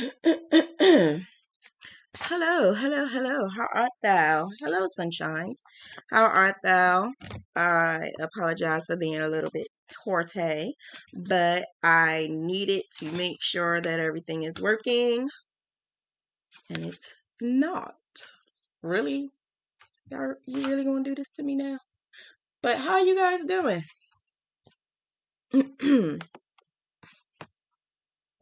Hello, hello, hello. How art thou? Hello, sunshines. How art thou? I apologize for being a little bit torte, but I needed to make sure that everything is working, and it's not. Really? You really gonna do this to me now? But how you guys doing?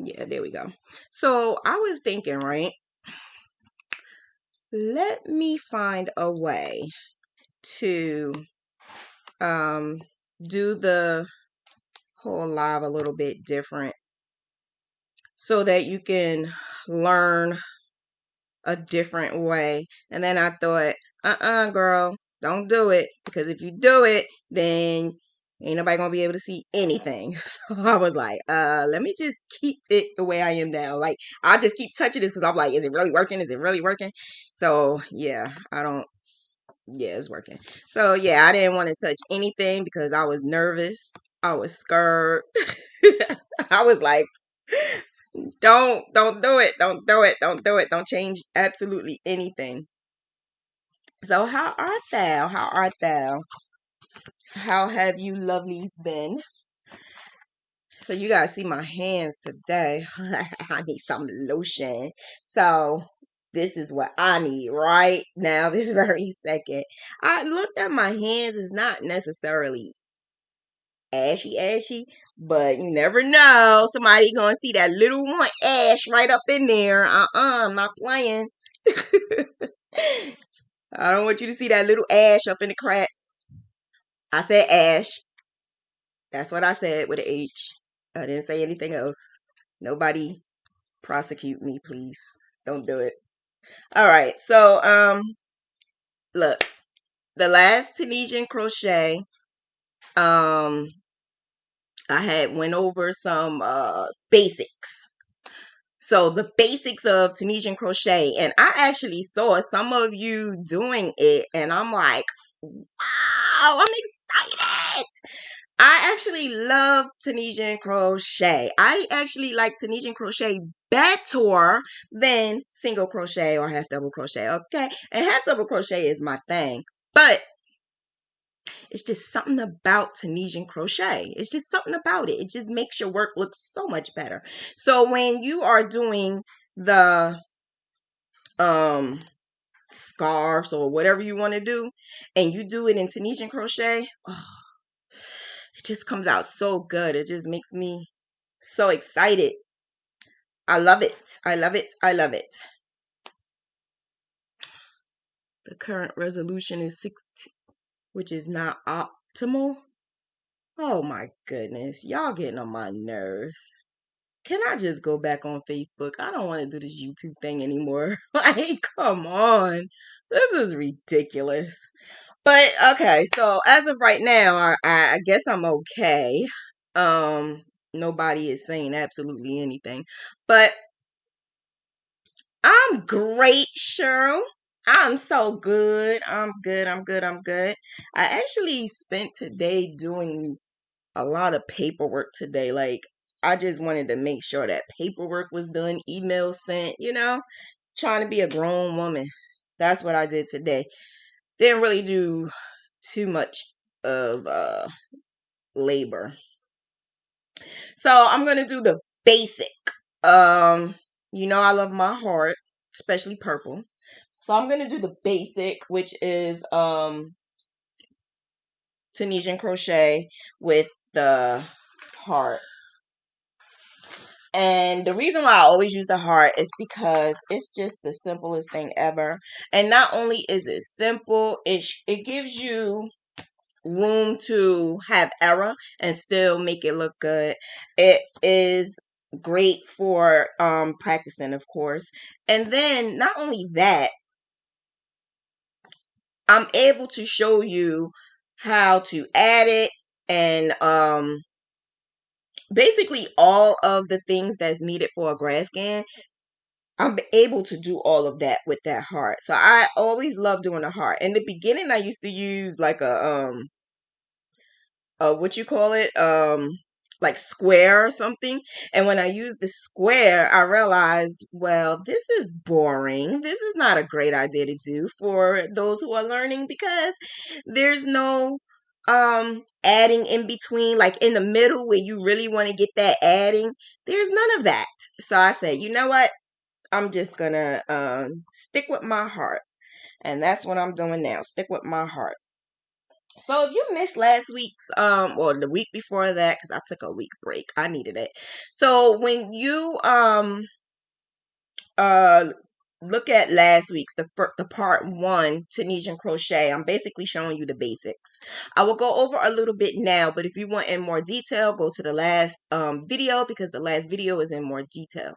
Yeah, there we go. So I was thinking, right? Let me find a way to do the whole live a little bit different so that you can learn a different way. And then I thought, girl, don't do it, because if you do it, then ain't nobody gonna be able to see anything. So I was like, let me just keep it the way I am now. Like, I'll just keep touching this because I'm like, is it really working? Is it really working? So yeah, yeah, it's working. So yeah, I didn't want to touch anything because I was nervous. I was scared. I was like, don't do it. Don't do it. Don't do it. Don't change absolutely anything. So how art thou? How art thou? How have you lovelies been? So you guys see my hands today. I need some lotion. So this is what I need right now, this very second. I looked at my hands. It's not necessarily ashy, but you never know. Somebody gonna see that little one ash right up in there. I'm not playing. I don't want you to see that little ash up in the crack. I said ash. That's what I said with an H. I didn't say anything else. Nobody prosecute me, please. Don't do it. All right. So, look, the last Tunisian crochet, um, I had went over some basics. So the basics of Tunisian crochet, and I actually saw some of you doing it, and I'm like, wow, I'm excited. I actually love Tunisian crochet. I actually like Tunisian crochet better than single crochet or half double crochet, okay? And half double crochet is my thing. But it's just something about Tunisian crochet. It's just something about it. It just makes your work look so much better. So when you are doing the um scarves or whatever you want to do, and you do it in Tunisian crochet, oh, it just comes out so good. It just makes me so excited. I love it. I love it. I love it. The current resolution is 60, which is not optimal. Oh my goodness. Y'all getting on my nerves. Can I just go back on Facebook? I don't want to do this YouTube thing anymore. Like, come on. This is ridiculous. But okay, so as of right now, I guess I'm okay. Nobody is saying absolutely anything. But I'm great, Cheryl. I'm so good. I'm good. I'm good. I'm good. I actually spent today doing a lot of paperwork today. Like, I just wanted to make sure that paperwork was done, emails sent, trying to be a grown woman. That's what I did today. Didn't really do too much of labor. So I'm gonna do the basic. I love my heart, especially purple. So I'm gonna do the basic, which is Tunisian crochet with the heart. And the reason why I always use the heart is because it's just the simplest thing ever. And not only is it simple, it gives you room to have error and still make it look good. It is great for practicing, of course. And then not only that, I'm able to show you how to add it and basically all of the things that's needed for a Graphghan. I'm able to do all of that with that heart. So I always love doing a heart. In the beginning, I used to use like a what you call it, like square or something. And when I used the square, I realized, well, this is boring. This is not a great idea to do for those who are learning, because there's no adding in between, like in the middle where you really want to get that adding. There's none of that. So I said, you know what? I'm just gonna stick with my heart. And that's what I'm doing now. Stick with my heart. So if you missed last week's or the week before that, because I took a week break, I needed it. So when you uh look at last week's the part 1 Tunisian crochet, I'm basically showing you the basics. I will go over a little bit now, but if you want in more detail, go to the last video, because the last video is in more detail.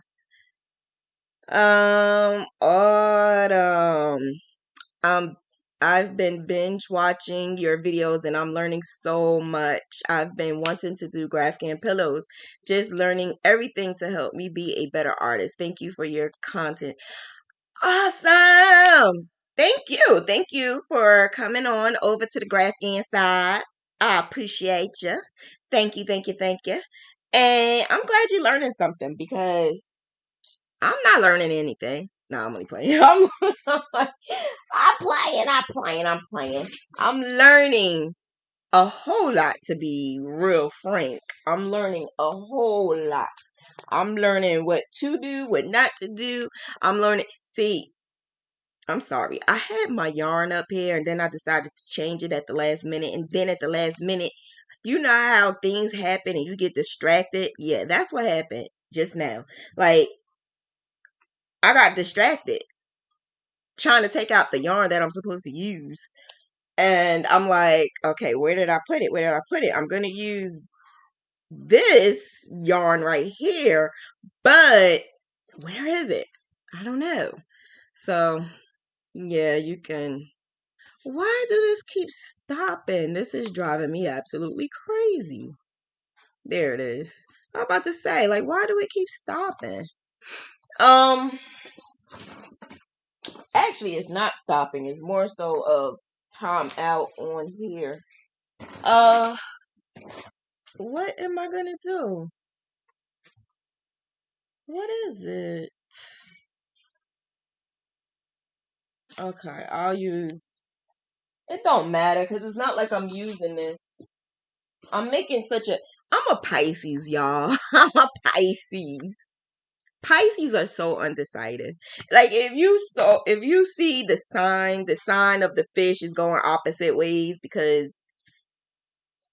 Autumn. Um, I've been binge watching your videos and I'm learning so much. I've been wanting to do Graphghan pillows, just learning everything to help me be a better artist. Thank you for your content. Awesome. Thank you. Thank you for coming on over to the Graphghan side. I appreciate you. Thank you, thank you, thank you. And I'm glad you're learning something, because I'm not learning anything. No, I'm only playing. I'm playing. I'm learning a whole lot, to be real frank. I'm learning a whole lot. I'm learning what to do, what not to do. I'm learning. See, I'm sorry. I had my yarn up here and then I decided to change it at the last minute. And then at the last minute, you know how things happen and you get distracted? Yeah, that's what happened just now. Like, I got distracted trying to take out the yarn that I'm supposed to use. And I'm like, okay, where did I put it? Where did I put it? I'm going to use this yarn right here, but where is it? I don't know. So, yeah, you can. Why do this keep stopping? This is driving me absolutely crazy. There it is. I'm about to say, like, why do it keep stopping? Actually, it's not stopping. It's more so of time out on here. What am I gonna do? What is it? Okay, I'll use. It don't matter, because it's not like I'm using this. I'm making such a. I'm a Pisces, y'all. I'm a Pisces. Pisces are so undecided. Like, if you see the sign of the fish is going opposite ways, because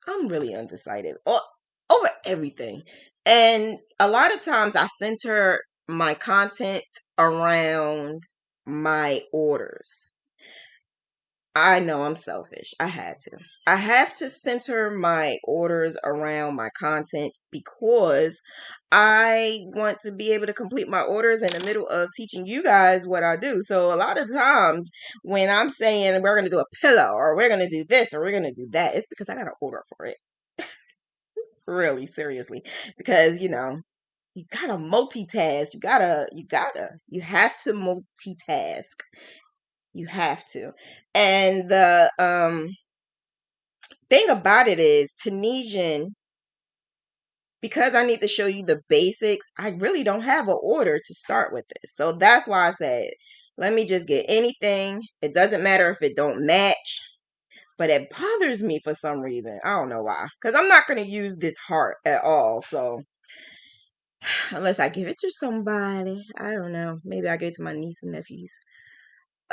I'm really undecided over everything. And a lot of times I center my content around my orders. I know I'm selfish. I had to. I have to center my orders around my content, because I want to be able to complete my orders in the middle of teaching you guys what I do. So a lot of times when I'm saying we're going to do a pillow, or we're going to do this, or we're going to do that, it's because I got an order for it. Really, seriously. Because, you gotta multitask. You have to multitask. You have to. And the thing about it is, Tunisian, because I need to show you the basics, I really don't have an order to start with this. So that's why I said, let me just get anything. It doesn't matter if it don't match, but it bothers me for some reason. I don't know why. Because I'm not going to use this heart at all. So unless I give it to somebody, I don't know. Maybe I give it to my niece and nephews.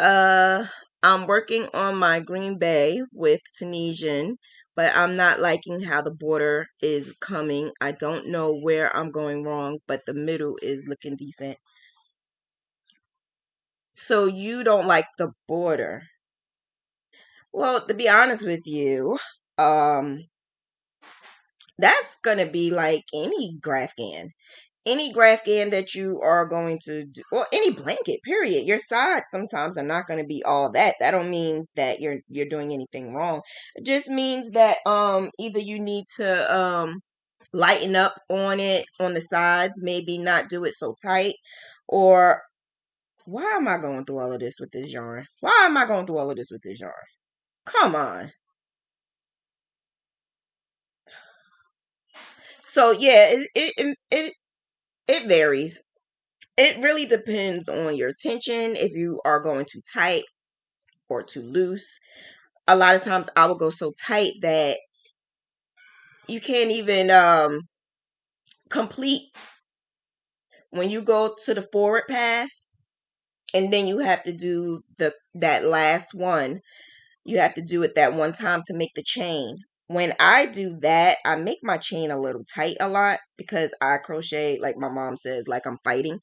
I'm working on my Green Bay with Tunisian, but I'm not liking how the border is coming. I don't know where I'm going wrong, but the middle is looking decent. So you don't like the border? Well, to be honest with you, that's gonna be like any Graphghan. Any Graphghan that you are going to do, or any blanket, period. Your sides sometimes are not going to be all that. That don't means that you're doing anything wrong. It just means that either you need to lighten up on it on the sides, maybe not do it so tight, or why am I going through all of this with this yarn? Why am I going through all of this with this yarn? Come on. So yeah, it varies. It really depends on your tension, if you are going too tight or too loose. A lot of times I will go so tight that you can't even complete when you go to the forward pass, and then you have to do that last one. You have to do it that one time to make the chain. When I do that, I make my chain a little tight a lot because I crochet, like my mom says, like I'm fighting.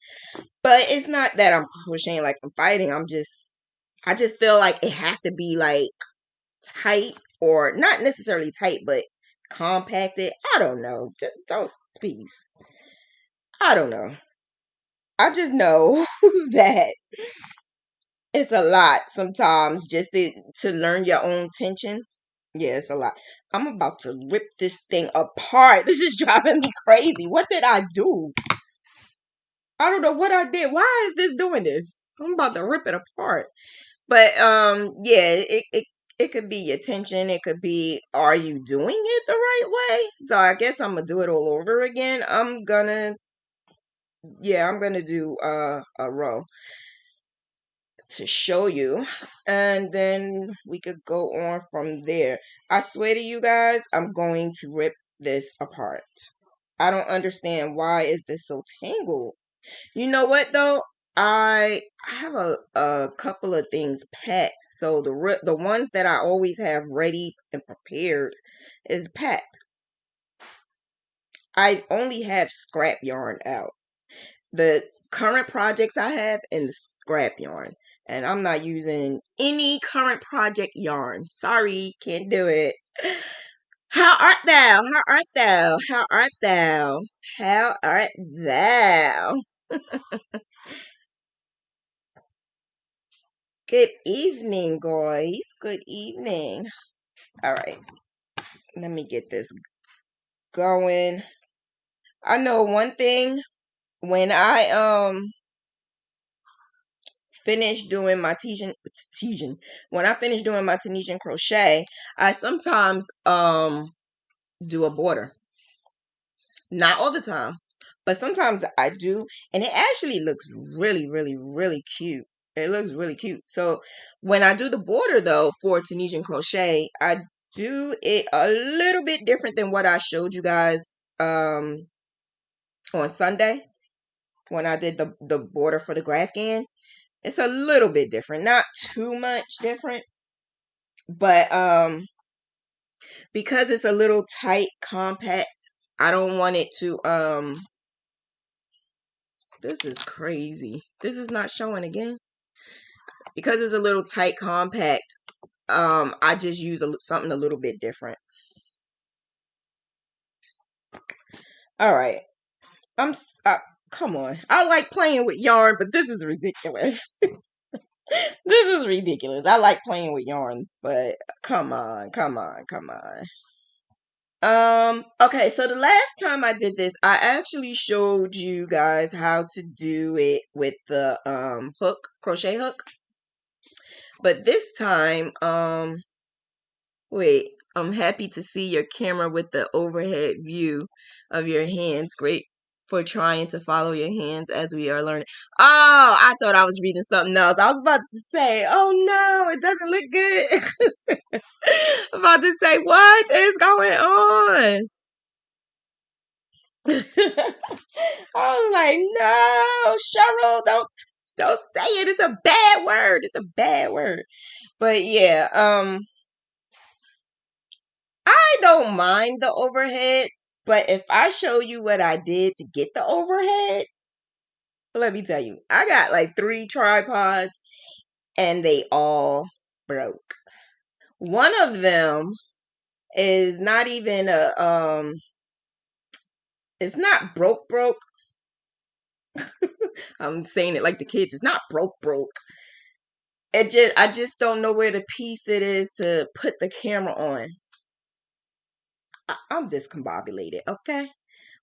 But it's not that I'm crocheting like I'm fighting. I just feel like it has to be like tight, or not necessarily tight, but compacted. I don't know. Don't, please. I don't know. I just know that it's a lot sometimes just to learn your own tension. Yeah, it's a lot. I'm about to rip this thing apart. This is driving me crazy. What did I do? I don't know what I did. Why is this doing this? I'm about to rip it apart. But yeah, it could be your tension. It could be, are you doing it the right way? So I guess I'm gonna do it all over again. I'm gonna do a row to show you, and then we could go on from there. I swear to you guys, I'm going to rip this apart. I don't understand, why is this so tangled. You know what though, I have a couple of things packed, so the ones that I always have ready and prepared is packed. I only have scrap yarn out. The current projects I have in the scrap yarn. And I'm not using any current project yarn. Sorry, can't do it. How art thou? How art thou? How art thou? How art thou? Good evening, guys. Good evening. All right. Let me get this going. I know one thing. When I finish doing my when I finish doing my Tunisian crochet, I sometimes do a border. Not all the time, but sometimes I do, and it actually looks really, really, really cute. It looks really cute. So when I do the border though for Tunisian crochet, I do it a little bit different than what I showed you guys um on Sunday when I did the border for the Graphghan. It's a little bit different, not too much different, but because it's a little tight, compact, I don't want it to this is crazy. This is not showing again. Because it's a little tight, compact, I just use something a little bit different. All right. Come on. I like playing with yarn, but this is ridiculous. This is ridiculous. I like playing with yarn, but come on, come on, come on. Okay, so the last time I did this, I actually showed you guys how to do it with the crochet hook. But this time, wait, I'm happy to see your camera with the overhead view of your hands. Great for trying to follow your hands as we are learning. Oh, I thought I was reading something else. I was about to say, oh no, it doesn't look good. I'm about to say, what is going on? I was like, no, Cheryl, don't say it. It's a bad word. It's a bad word. But yeah, I don't mind the overhead, but if I show you what I did to get the overhead, let me tell you, I got like 3 tripods and they all broke. One of them is not even it's not broke. I'm saying it like the kids. It's not broke. I just don't know where the piece it is to put the camera on. I'm discombobulated, okay?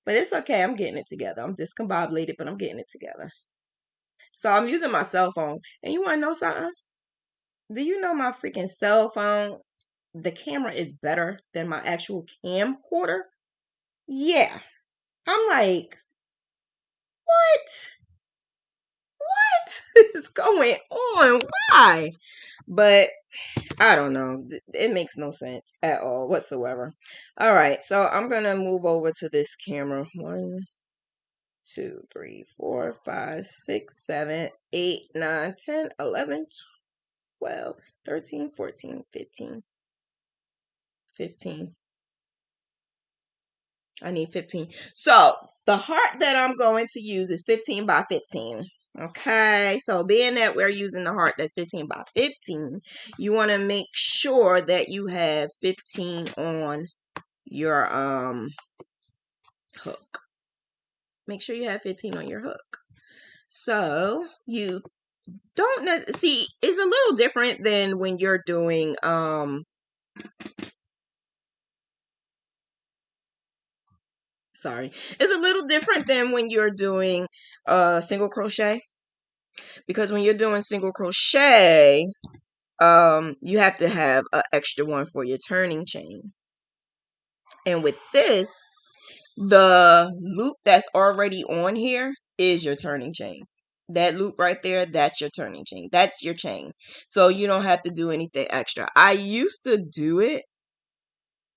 But it's okay. I'm getting it together. I'm discombobulated, but I'm getting it together. So I'm using my cell phone. And you want to know something? Do you know my freaking cell phone? The camera is better than my actual camcorder? Yeah. I'm like, what? What is going on? Why? But I don't know. It makes no sense at all whatsoever. All right, so I'm gonna move over to this camera. 1, 2, 3, 4, 5, 6, 7, 8, 9, 10, 11, 12, 13, 14, 15. 15. I need 15. So the heart that I'm going to use is 15 by 15. Okay, so being that we're using the heart that's 15 by 15, you want to make sure that you have 15 on your hook. Make sure you have 15 on your hook. So you don't see, it's a little different than when you're doing sorry. It's a little different than when you're doing single crochet, because when you're doing single crochet, you have to have an extra one for your turning chain. And with this, the loop that's already on here is your turning chain. That loop right there, that's your turning chain. That's your chain. So you don't have to do anything extra. I used to do it,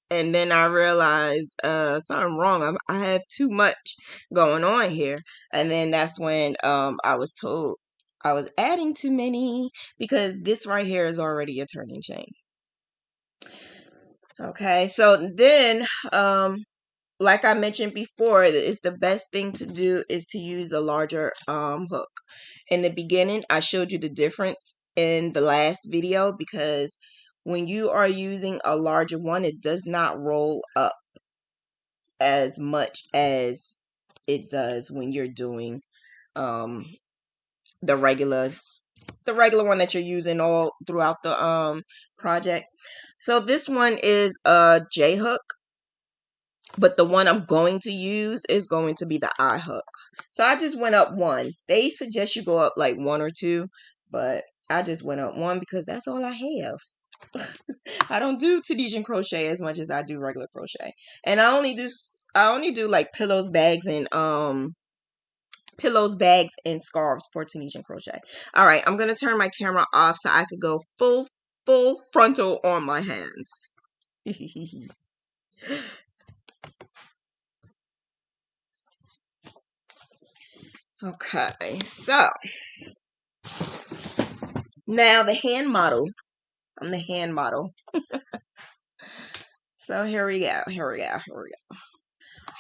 and then I realized something wrong. I have too much going on here. And then that's when I was told I was adding too many, because this right here is already a turning chain. Okay, so then like I mentioned before, it's the best thing to do is to use a larger hook. In the beginning, I showed you the difference in the last video, because when you are using a larger one, it does not roll up as much as it does when you're doing um the regular one that you're using all throughout the project. So this one is a J hook, but the one I'm going to use is going to be the I hook. So I just went up one. They suggest you go up like one or two, but I just went up one because that's all I have. I don't do Tunisian crochet as much as I do regular crochet, and I only do like pillows, bags, and scarves for Tunisian crochet. All right, I'm gonna turn my camera off so I could go full frontal on my hands. Okay, so now the hand model. I'm the hand model. So here we go.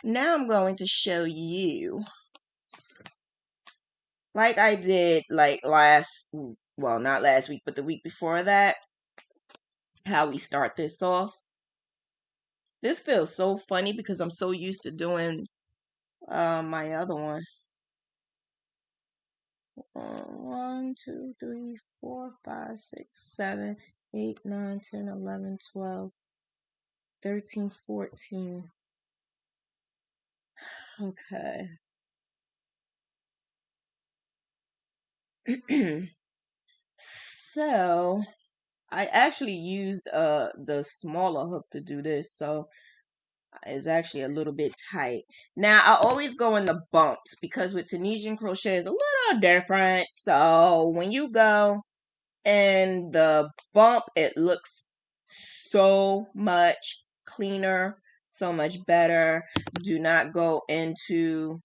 Now I'm going to show you, like I did like not last week, but the week before that, how we start this off. This feels so funny because I'm so used to doing my other one. 1, 2, 3, 4, 5, 6, 7, 8, 9, 10, 11, 12, 13, 14. Okay. So I actually used the smaller hook to do this, so it's actually a little bit tight. Now I always go in the bumps, because with Tunisian crochet is a little different. So when you go in the bump, it looks so much cleaner, so much better. Do not go into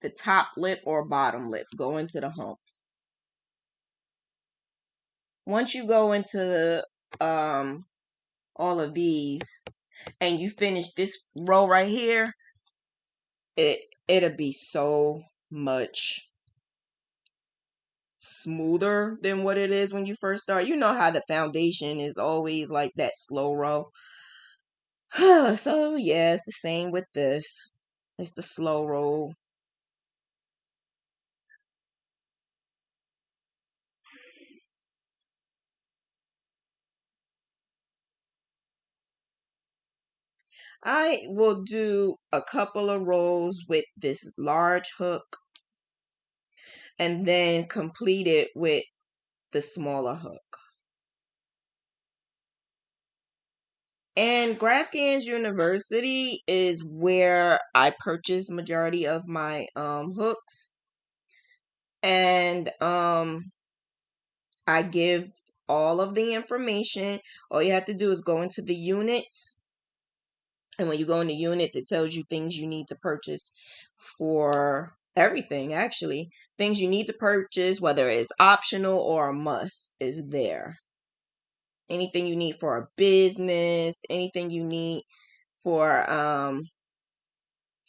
the top lip or bottom lip. Go into the hump. Once you go into all of these and you finish this row right here, it'll be so much smoother than what it is when you first start. You know how the foundation is always like that slow row. So yeah, it's the same with this. It's the slow roll. I will do a couple of rows with this large hook and then complete it with the smaller hook. And Graphghans University is where I purchase majority of my hooks. And I give all of the information. All you have to do is go into the units. And when you go into units, it tells you things you need to purchase for everything, actually. Things you need to purchase, whether it's optional or a must, is there. Anything you need for a business, anything you need for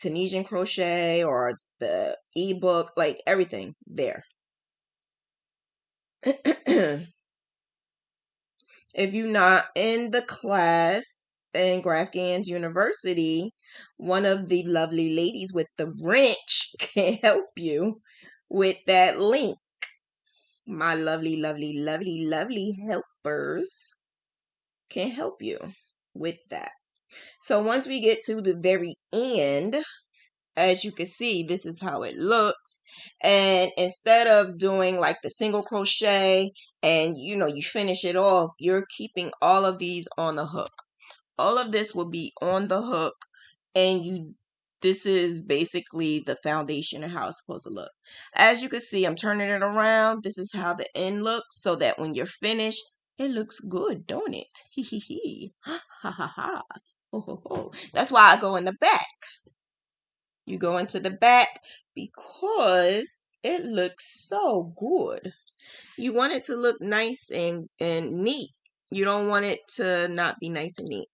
Tunisian Crochet or the ebook, like everything there. If you're not in the class in Graphghans University, one of the lovely ladies with the wrench can help you with that link. My lovely, lovely, lovely, lovely helpers can help you with that. So once we get to the very end, as you can see, this is how it looks. And instead of doing like the single crochet and you finish it off, you're keeping all of these on the hook. All of this will be on the hook, and this is basically the foundation of how it's supposed to look. As you can see, I'm turning it around. This is how the end looks, so that when you're finished, it looks good, don't it? Hee hee hee. Ha ha ha. Ho ho ho. That's why I go in the back. You go into the back because it looks so good. You want it to look nice and neat. You don't want it to not be nice and neat.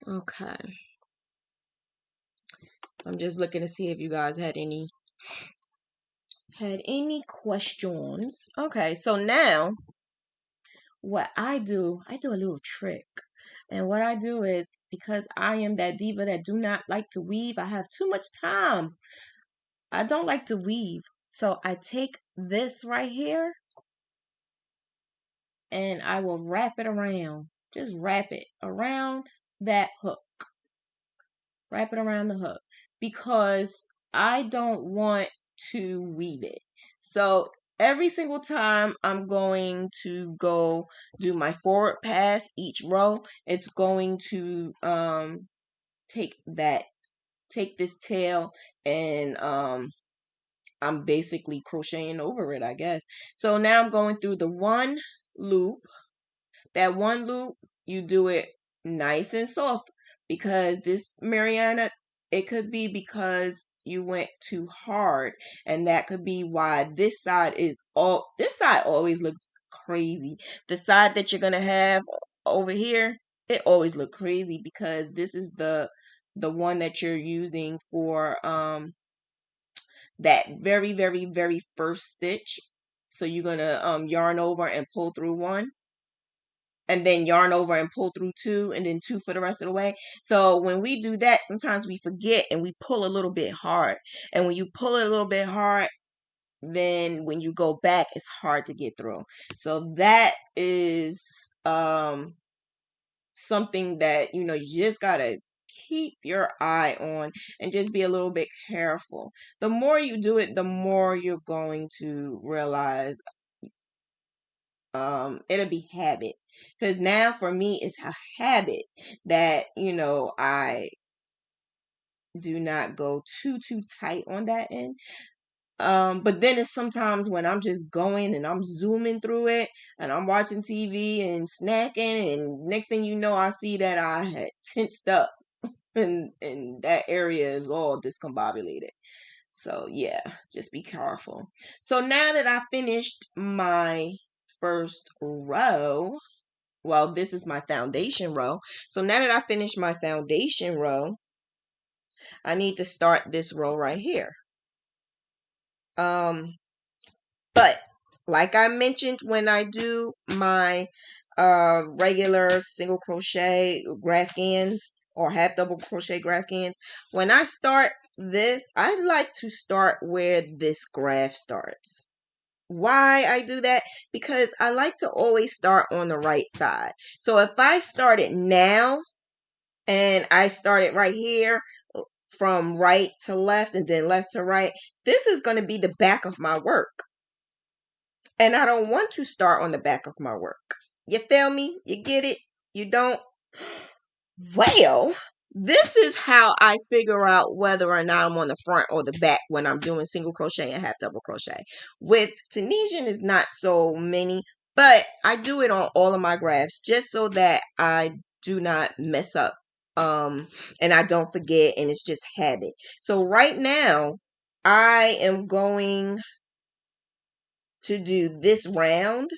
Okay. I'm just looking to see if you guys had any questions. Okay, so now what I do a little trick. And what I do is, because I am that diva that do not like to weave, I have too much time. I don't like to weave. So I take this right here and I will wrap it around. Just wrap it around that hook. Wrap it around the hook because I don't want to weave it. So every single time I'm going to go do my forward pass each row, it's going to take this tail, and I'm basically crocheting over it, I guess. So now I'm going through the one loop. That one loop, you do it nice and soft, because this, Mariana, it could be because you went too hard, and that could be why this side always looks crazy. The side that you're gonna have over here, it always look crazy because this is the one that you're using for that very, very, very first stitch. So you're gonna yarn over and pull through one, and then yarn over and pull through two, and then two for the rest of the way. So when we do that, sometimes we forget and we pull a little bit hard. And when you pull it a little bit hard, then when you go back, it's hard to get through. So that is something that you just gotta keep your eye on and just be a little bit careful. The more you do it, the more you're going to realize it'll be habit. Because now for me, it's a habit that I do not go too tight on that end. But then it's sometimes when I'm just going and I'm zooming through it and I'm watching TV and snacking, and next thing you know, I see that I had tensed up and that area is all discombobulated. So yeah, just be careful. So now that I finished my first row, well, this is my foundation row. So now that I finished my foundation row, I need to start this row right here. But like I mentioned, when I do my regular single crochet Graphghans or half double crochet Graphghans, when I start this, I like to start where this graph starts. Why I do that? Because I like to always start on the right side. So if I start it now and I start it right here, from right to left and then left to right, this is going to be the back of my work. And I don't want to start on the back of my work. You feel me? You get it? You don't? Well, this is how I figure out whether or not I'm on the front or the back when I'm doing single crochet and half double crochet. With Tunisian, is not so many, but I do it on all of my graphs just so that I do not mess up. And I don't forget, and it's just habit. So right now, I am going to do this round,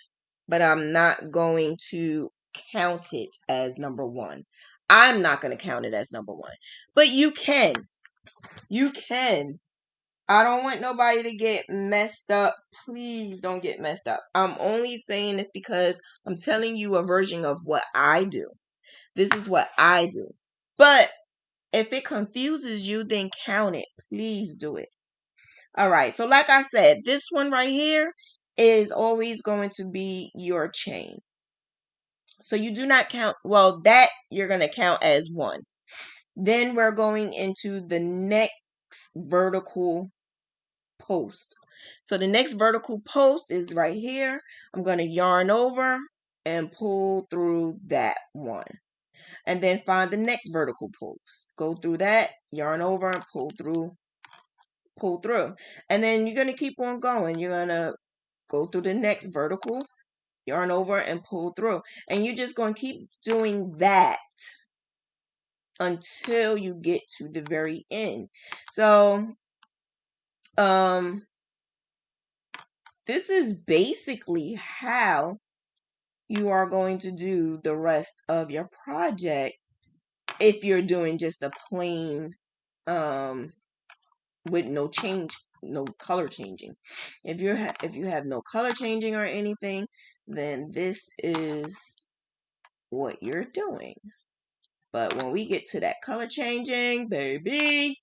but I'm not going to count it as number one. I'm not going to count it as number one, but you can. You can. I don't want nobody to get messed up. Please don't get messed up. I'm only saying this because I'm telling you a version of what I do. This is what I do. But if it confuses you, then count it. Please do it. All right. So like I said, this one right here is always going to be your chain. So you do not count, well, that you're going to count as one. Then we're going into the next vertical post. So the next vertical post is right here. I'm going to yarn over and pull through that one. And then find the next vertical post. Go through that, yarn over and pull through. And then you're going to keep on going. You're going to go through the next vertical, yarn over and pull through. And you're just going to keep doing that until you get to the very end. So, this is basically how you are going to do the rest of your project if you're doing just a plain, with no change, no color changing. If you have no color changing or anything, then this is what you're doing. But when we get to that color changing, baby,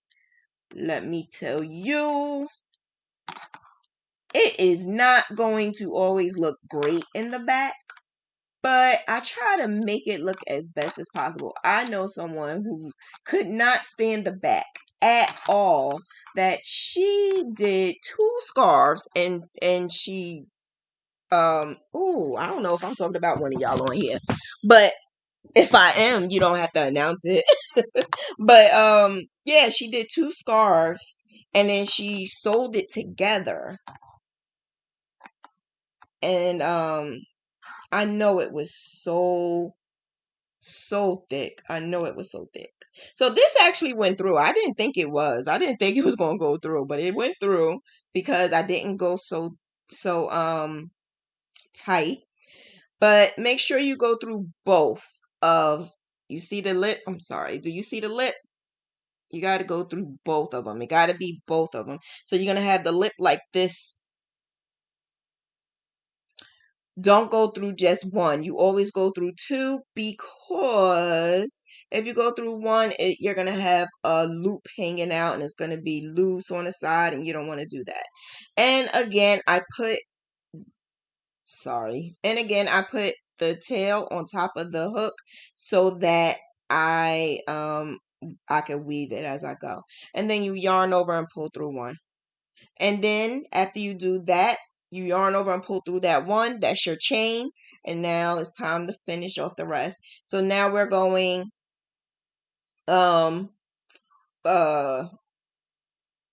let me tell you, it is not going to always look great in the back, but I try to make it look as best as possible. I know someone who could not stand the back at all, that she did 2 scarves and she oh, I don't know if I'm talking about one of y'all on here, but if I am, you don't have to announce it. But yeah, she did 2 scarves and then she sewed it together. And I know it was so thick. I know it was so thick. So this actually went through. I didn't think it was. I didn't think it was going to go through, but it went through because I didn't go so tight. But make sure you go through both of, you see the lip? I'm sorry. Do you see the lip? You got to go through both of them. It got to be both of them. So you're going to have the lip like this. Don't go through just one. You always go through 2, because if you go through one, you're going to have a loop hanging out and it's going to be loose on the side and you don't want to do that. And again, I put the tail on top of the hook so that I can weave it as I go. And then you yarn over and pull through one. And then after you do that, you yarn over and pull through that one. That's your chain. And now it's time to finish off the rest. So now we're going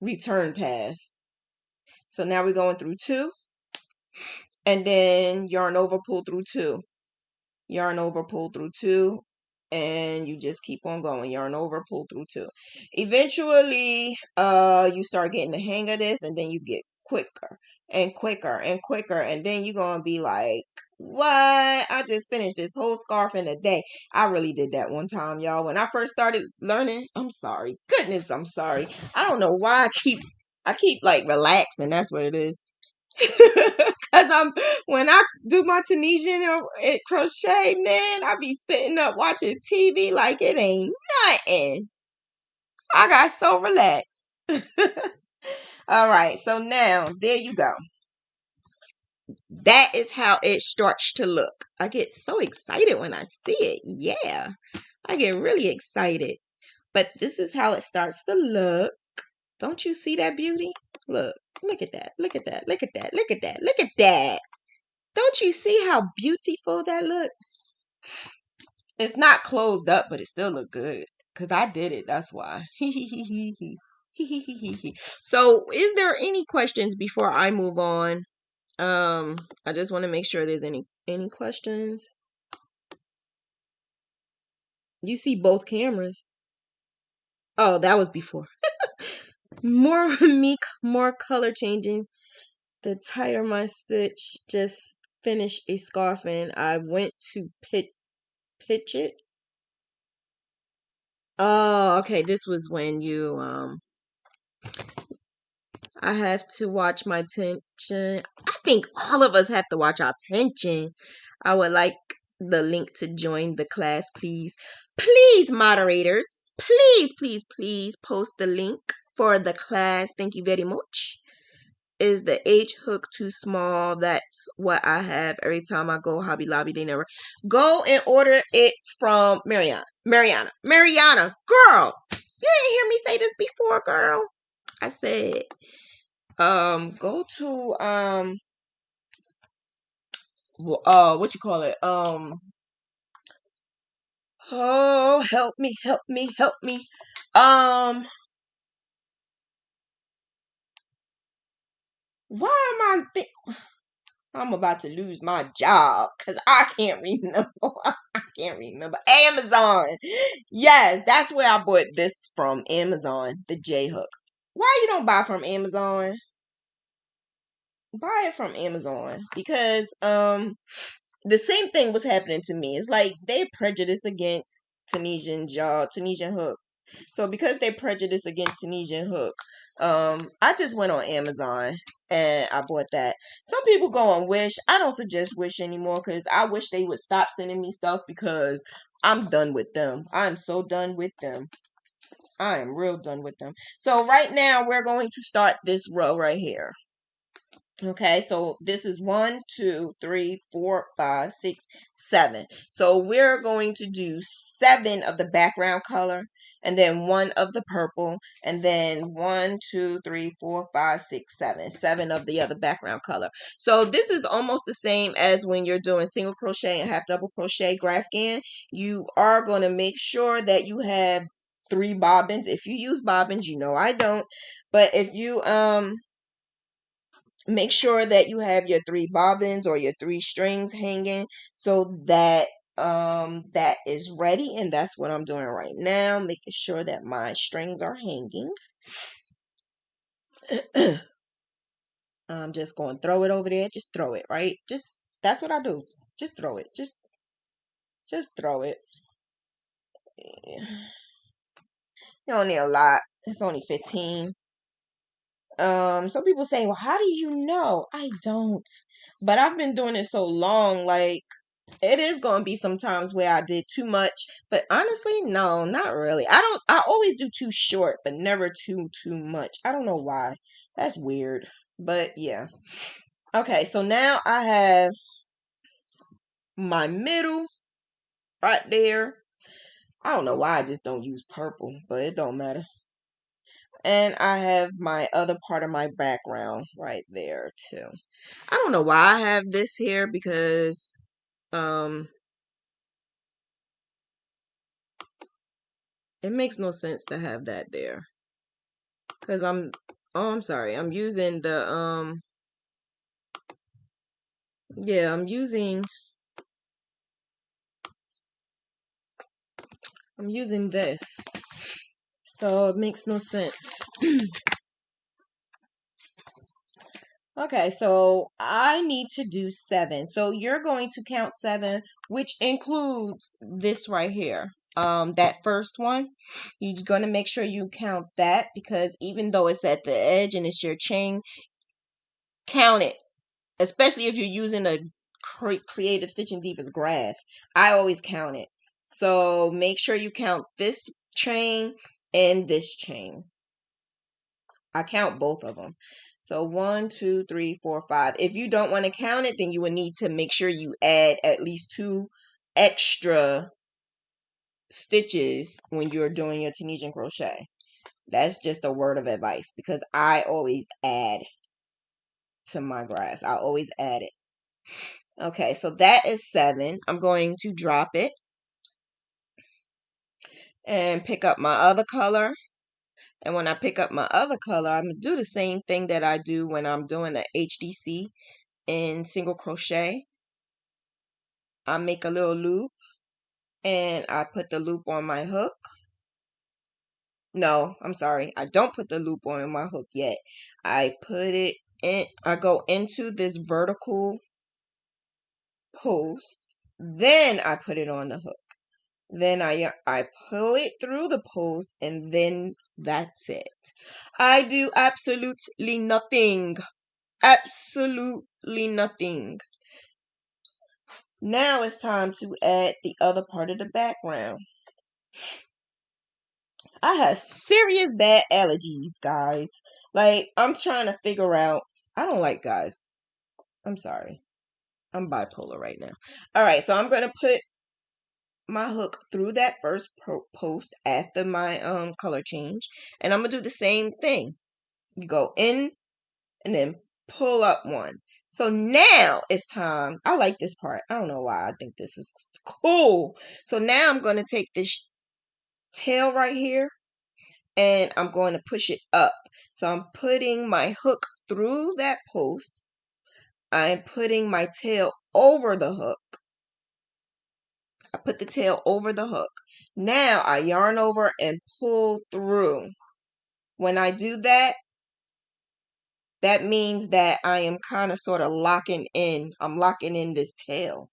return pass. So now we're going through 2. And then yarn over, pull through 2. Yarn over, pull through 2. And you just keep on going. Yarn over, pull through 2. Eventually, you start getting the hang of this, and then you get quicker and quicker and quicker, and then you're gonna be like, what? I just finished this whole scarf in a day. I really did that one time, y'all. When I first started learning, I'm sorry. Goodness, I'm sorry. I don't know why I keep like relaxing. That's what it is. Cause when I do my Tunisian crochet, man, I be sitting up watching TV like it ain't nothing. I got so relaxed. All right, so now there you go. That is how it starts to look. I get so excited when I see it. Yeah, I get really excited. But this is how it starts to look. Don't you see that beauty? Look at that. Look at that. Look at that. Look at that. Look at that. Don't you see how beautiful that looks? It's not closed up, but it still look good. Because I did it. That's why. So, is there any questions before I move on? I just want to make sure there's any questions. You see both cameras. Oh, that was before. More color changing. The tighter my stitch, just finished a scarf and I went to pitch it. Oh, okay. This was when you I have to watch my tension. I think all of us have to watch our tension. I would like the link to join the class, please. Please, moderators, please post the link for the class. Thank you very much. Is the H hook too small? That's what I have every time I go Hobby Lobby. They never go and order it from Mariana. Girl, you didn't hear me say this before, girl. I said, go to what you call it? Oh, help me. Why am I'm about to lose my job because I can't remember. I can't remember. Amazon. Yes, that's where I bought this from. Amazon, the J hook. Why you don't buy from Amazon? Buy it from Amazon because the same thing was happening to me. It's like they prejudice against Tunisian hook. So because they prejudice against Tunisian hook, I just went on Amazon and I bought that. Some people go on Wish. I don't suggest Wish anymore because I wish they would stop sending me stuff because I'm done with them. I'm so done with them. I am real done with them. So right now we're going to start this row right here. Okay, so this is 1, 2, 3, 4, 5, 6, 7. So we're going to do 7 of the background color, and then 1 of the purple, and then 1, 2, 3, 4, 5, 6, 7. 7 of the other background color. So this is almost the same as when you're doing single crochet and half double crochet Graphghan. You are going to make sure that you have 3 bobbins. If you use bobbins, you know I don't. But if you make sure that you have your 3 bobbins or your 3 strings hanging so that that is ready, and that's what I'm doing right now, making sure that my strings are hanging. I'm just going to throw it over there. Just throw it, right? Just that's what I do. Just throw it. Just throw it. You don't need a lot. It's only 15. Some people say, well, how do you know? I don't. But I've been doing it so long, like it is going to be some times where I did too much, but honestly, no, not really. I always do too short, but never too much. I don't know why. That's weird. But yeah. Okay, so now I have my middle right there. I don't know why I just don't use purple, but it don't matter. And I have my other part of my background right there too. I don't know why I have this here because it makes no sense to have that there. Cause I'm sorry. I'm using the yeah, I'm using this. So it makes no sense. Okay, so I need to do 7. So you're going to count 7, which includes this right here. That first one, you're going to make sure you count that because even though it's at the edge and it's your chain, count it. Especially if you're using a CreativeStitchNDiva's graph. I always count it. So make sure you count this chain and this chain. I count both of them. So 1, 2, 3, 4, 5. If you don't want to count it, then you would need to make sure you add at least 2 extra stitches when you're doing your Tunisian crochet. That's just a word of advice because I always add to my grass. I always add it. Okay, so that is 7. I'm going to drop it and pick up my other color. And when I pick up my other color, I'm going to do the same thing that I do when I'm doing a HDC in single crochet. I make a little loop and I put the loop on my hook. No, I'm sorry. I don't put the loop on my hook yet. I put it in, I go into this vertical post, then I put it on the hook. Then I pull it through the post, and then that's it. I do absolutely nothing. Absolutely nothing. Now it's time to add the other part of the background. I have serious bad allergies, guys. Like, I'm trying to figure out. I don't like guys. I'm sorry. I'm bipolar right now. All right, so I'm going to put my hook through that first post after my color change, and I'm gonna do the same thing. You go in and then pull up one. So now it's time. I like this part. I don't know why. I think this is cool. So now I'm going to take this tail right here and I'm going to push it up. So I'm putting my hook through that post. I'm putting my tail over the hook. I put the tail over the hook. Now I yarn over and pull through. When I do that, that means that I am kind of sort of locking in. I'm locking in this tail.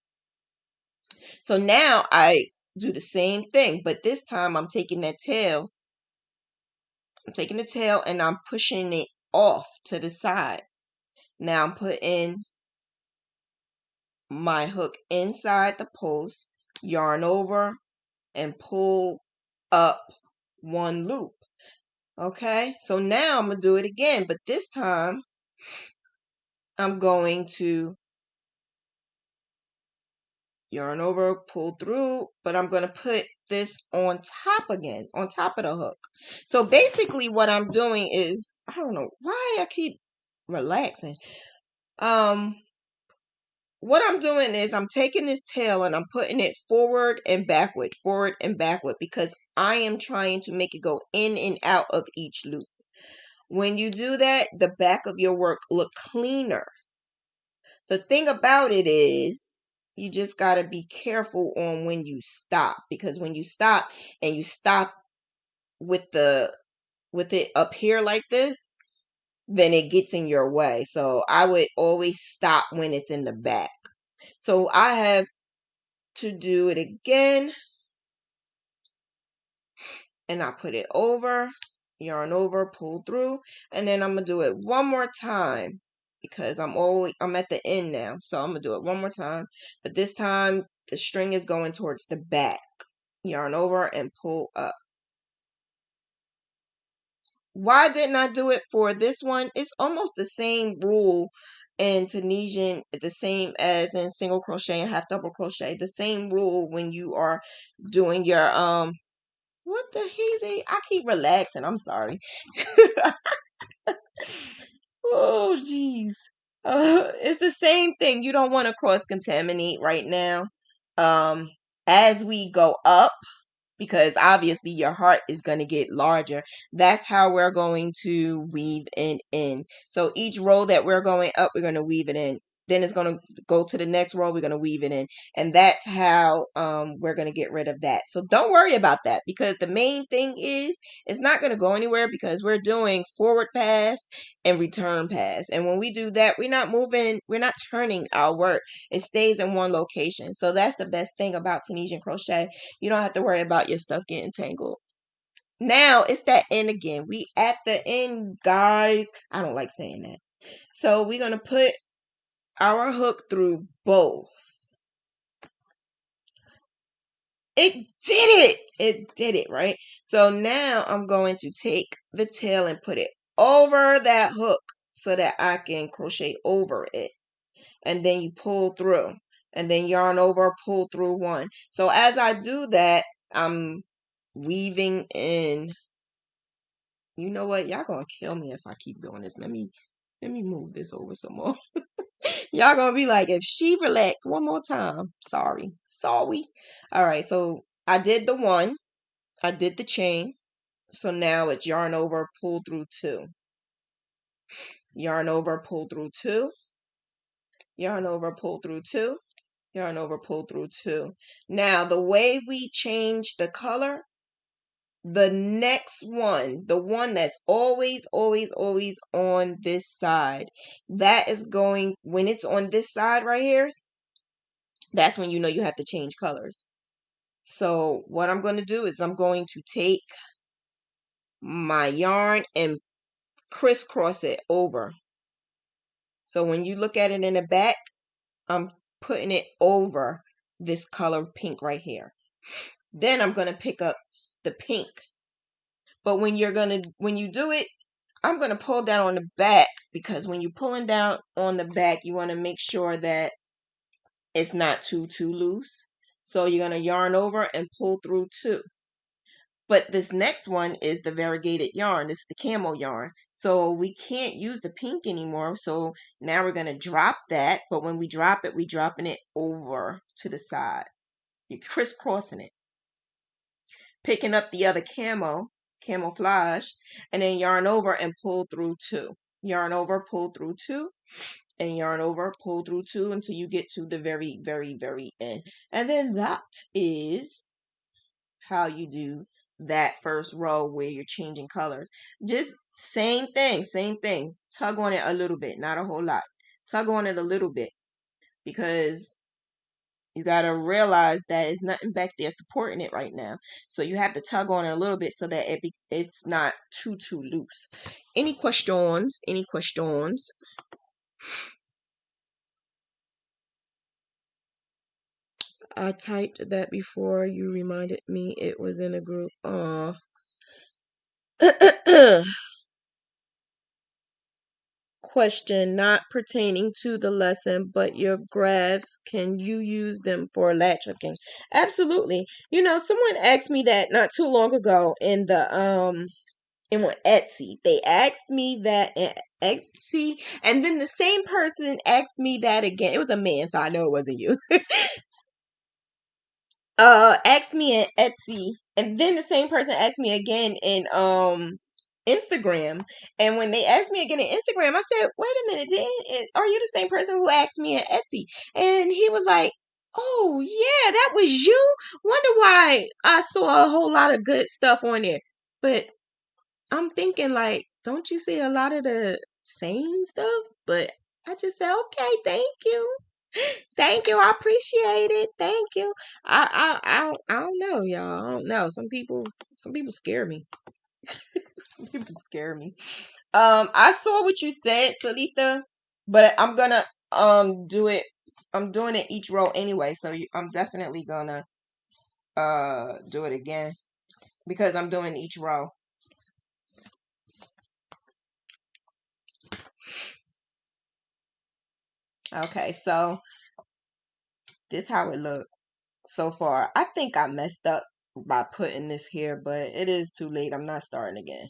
So now I do the same thing, but this time I'm taking that tail. I'm taking the tail and I'm pushing it off to the side. Now I'm putting my hook inside the post, yarn over, and pull up one loop. Okay, so now I'm going to do it again, but this time I'm going to yarn over, pull through, but I'm going to put this on top again, on top of the hook. So basically what I'm doing is, I don't know why I keep relaxing. What I'm doing is I'm taking this tail and I'm putting it forward and backward, because I am trying to make it go in and out of each loop. When you do that, the back of your work look cleaner. The thing about it is you just got to be careful on when you stop, because when you stop and you stop with it up here like this, then it gets in your way. So I would always stop when it's in the back. So I have to do it again, and I put it over, yarn over, pull through, and then I'm gonna do it one more time because I'm at the end now. So I'm gonna do it one more time, but this time the string is going towards the back. Yarn over and pull up. Why didn't I do it for this one? It's almost the same rule in Tunisian, the same as in single crochet and half double crochet. The same rule when you are doing your what the hazy? I keep relaxing. I'm sorry. Oh, jeez. It's the same thing. You don't want to cross contaminate right now. As we go up, because obviously your heart is going to get larger. That's how we're going to weave it in. So each row that we're going up, we're going to weave it in. Then it's going to go to the next row. We're going to weave it in. And that's how we're going to get rid of that. So don't worry about that, because the main thing is it's not going to go anywhere, because we're doing forward pass and return pass. And when we do that, we're not moving. We're not turning our work. It stays in one location. So that's the best thing about Tunisian crochet. You don't have to worry about your stuff getting tangled. Now it's that end again. We at the end, guys. I don't like saying that. So we're going to put our hook through both. It did it. It did it, right? So now I'm going to take the tail and put it over that hook so that I can crochet over it. And then you pull through. And then yarn over, pull through one. So as I do that, I'm weaving in. You know what? Y'all gonna kill me if I keep doing this. Let me move this over some more. Y'all gonna be like, if she relax one more time. Sorry. Sorry. All right, so I did the one. I did the chain. So now it's yarn over, pull through two. Yarn over, pull through two. Yarn over, pull through two. Yarn over, pull through two. Now, the way we change the color, the next one, the one that's always, always, always on this side, that is going, when it's on this side right here, that's when you know you have to change colors. So what I'm going to do is I'm going to take my yarn and crisscross it over. So when you look at it in the back, I'm putting it over this color pink right here. Then I'm going to pick up the pink. But when you do it, I'm going to pull down on the back, because when you're pulling down on the back, you want to make sure that it's not too loose. So you're going to yarn over and pull through two. But this next one is the variegated yarn. This is the camo yarn. So we can't use the pink anymore. So now we're going to drop that. But when we drop it, we're dropping it over to the side. You're crisscrossing it. Picking up the other camouflage, and then yarn over and pull through two. Yarn over, pull through two, and yarn over, pull through two until you get to the very, very, very end. And then that is how you do that first row where you're changing colors. Just same thing. Tug on it a little bit, not a whole lot. Tug on it a little bit, because you got to realize that it's nothing back there supporting it right now. So you have to tug on it a little bit so that it's not too loose. Any questions? Any questions? I typed that before you reminded me it was in a group. Aw. Question not pertaining to the lesson, but your graphs, can you use them for latch hooking? Absolutely. You know, someone asked me that not too long ago in the and on Etsy. They asked me that in Etsy, and then the same person asked me that again. It was a man, so I know it wasn't you. Asked me in Etsy, and then the same person asked me again in Instagram. And when they asked me again in Instagram, I said, "Wait a minute, are you the same person who asked me in Etsy?" And he was like, "Oh yeah, that was you. Wonder why I saw a whole lot of good stuff on there." But I'm thinking, like, don't you see a lot of the same stuff? But I just said, okay, thank you. Thank you. I appreciate it. Thank you. I don't know, y'all. I don't know. Some people scare me. Some people scare me. I saw what you said, Salita, but I'm gonna do it. I'm doing it each row anyway, so I'm definitely gonna do it again, because I'm doing each row. Okay, so this how it look so far. I think I messed up by putting this here, but it is too late. I'm not starting again.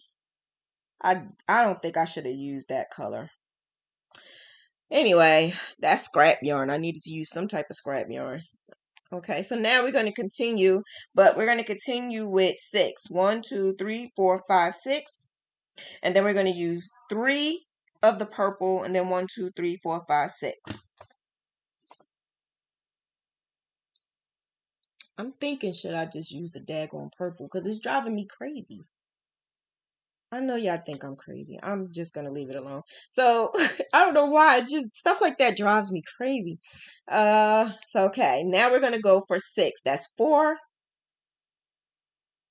I don't think I should have used that color. Anyway, that's scrap yarn. I needed to use some type of scrap yarn. Okay, so now we're going to continue, but we're going to continue with 6. 1, 2, 3, 4, 5, 6. And then we're going to use 3 of the purple, and then 1, 2, 3, 4, 5, 6. I'm thinking, should I just use the daggone purple? Because it's driving me crazy. I know y'all think I'm crazy. I'm just going to leave it alone. So, I don't know why. Just stuff like that drives me crazy. So, okay. Now we're going to go for 6. That's 4,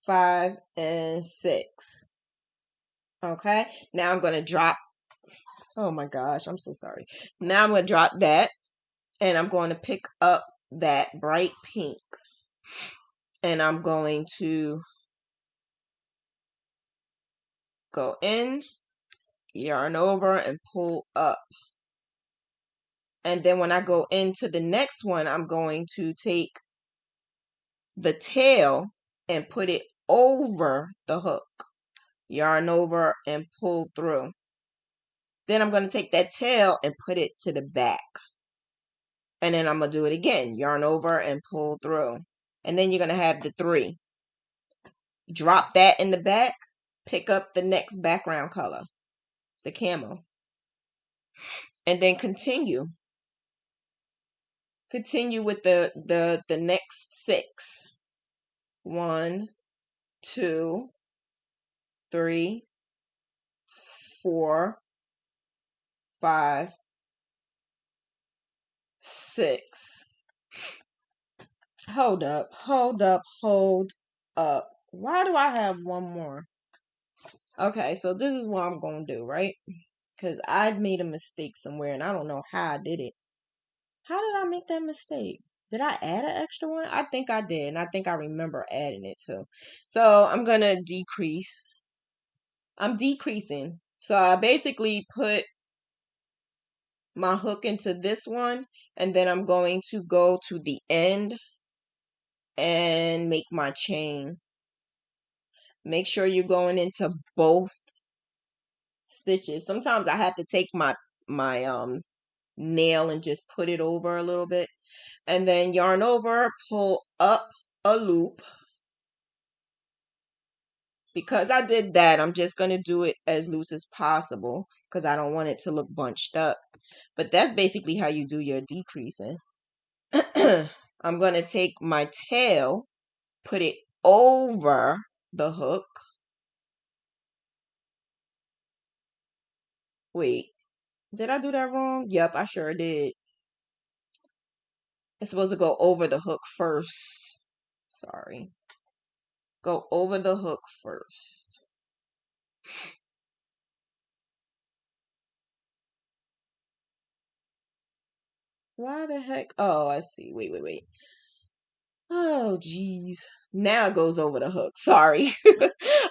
5, and 6. Okay. Now I'm going to drop. Oh my gosh. I'm so sorry. Now I'm going to drop that. And I'm going to pick up that bright pink. And I'm going to go in, yarn over, and pull up. And then when I go into the next one, I'm going to take the tail and put it over the hook. Yarn over and pull through. Then I'm going to take that tail and put it to the back. And then I'm going to do it again. Yarn over and pull through. And then you're going to have the 3. Drop that in the back. Pick up the next background color, the camo. And then continue. Continue with the next 6. 1, 2, 3, 4, 5, 6. Hold up. Why do I have one more? Okay, so this is what I'm going to do, right? Because I made a mistake somewhere and I don't know how I did it. How did I make that mistake? Did I add an extra one? I think I did, and I think I remember adding it too. So I'm going to decrease. I'm decreasing. So I basically put my hook into this one, and then I'm going to go to the end and make my chain. Make sure you're going into both stitches. Sometimes I have to take my nail and just put it over a little bit, and then yarn over, pull up a loop. Because I did that, I'm just going to do it as loose as possible because I don't want it to look bunched up. But that's basically how you do your decreasing. I'm going to take my tail, put it over the hook. Wait, did I do that wrong? Yep, I sure did. It's supposed to go over the hook first. Sorry. Go over the hook first. Why the heck? Oh, I see. Wait. Oh, geez. Now it goes over the hook. Sorry.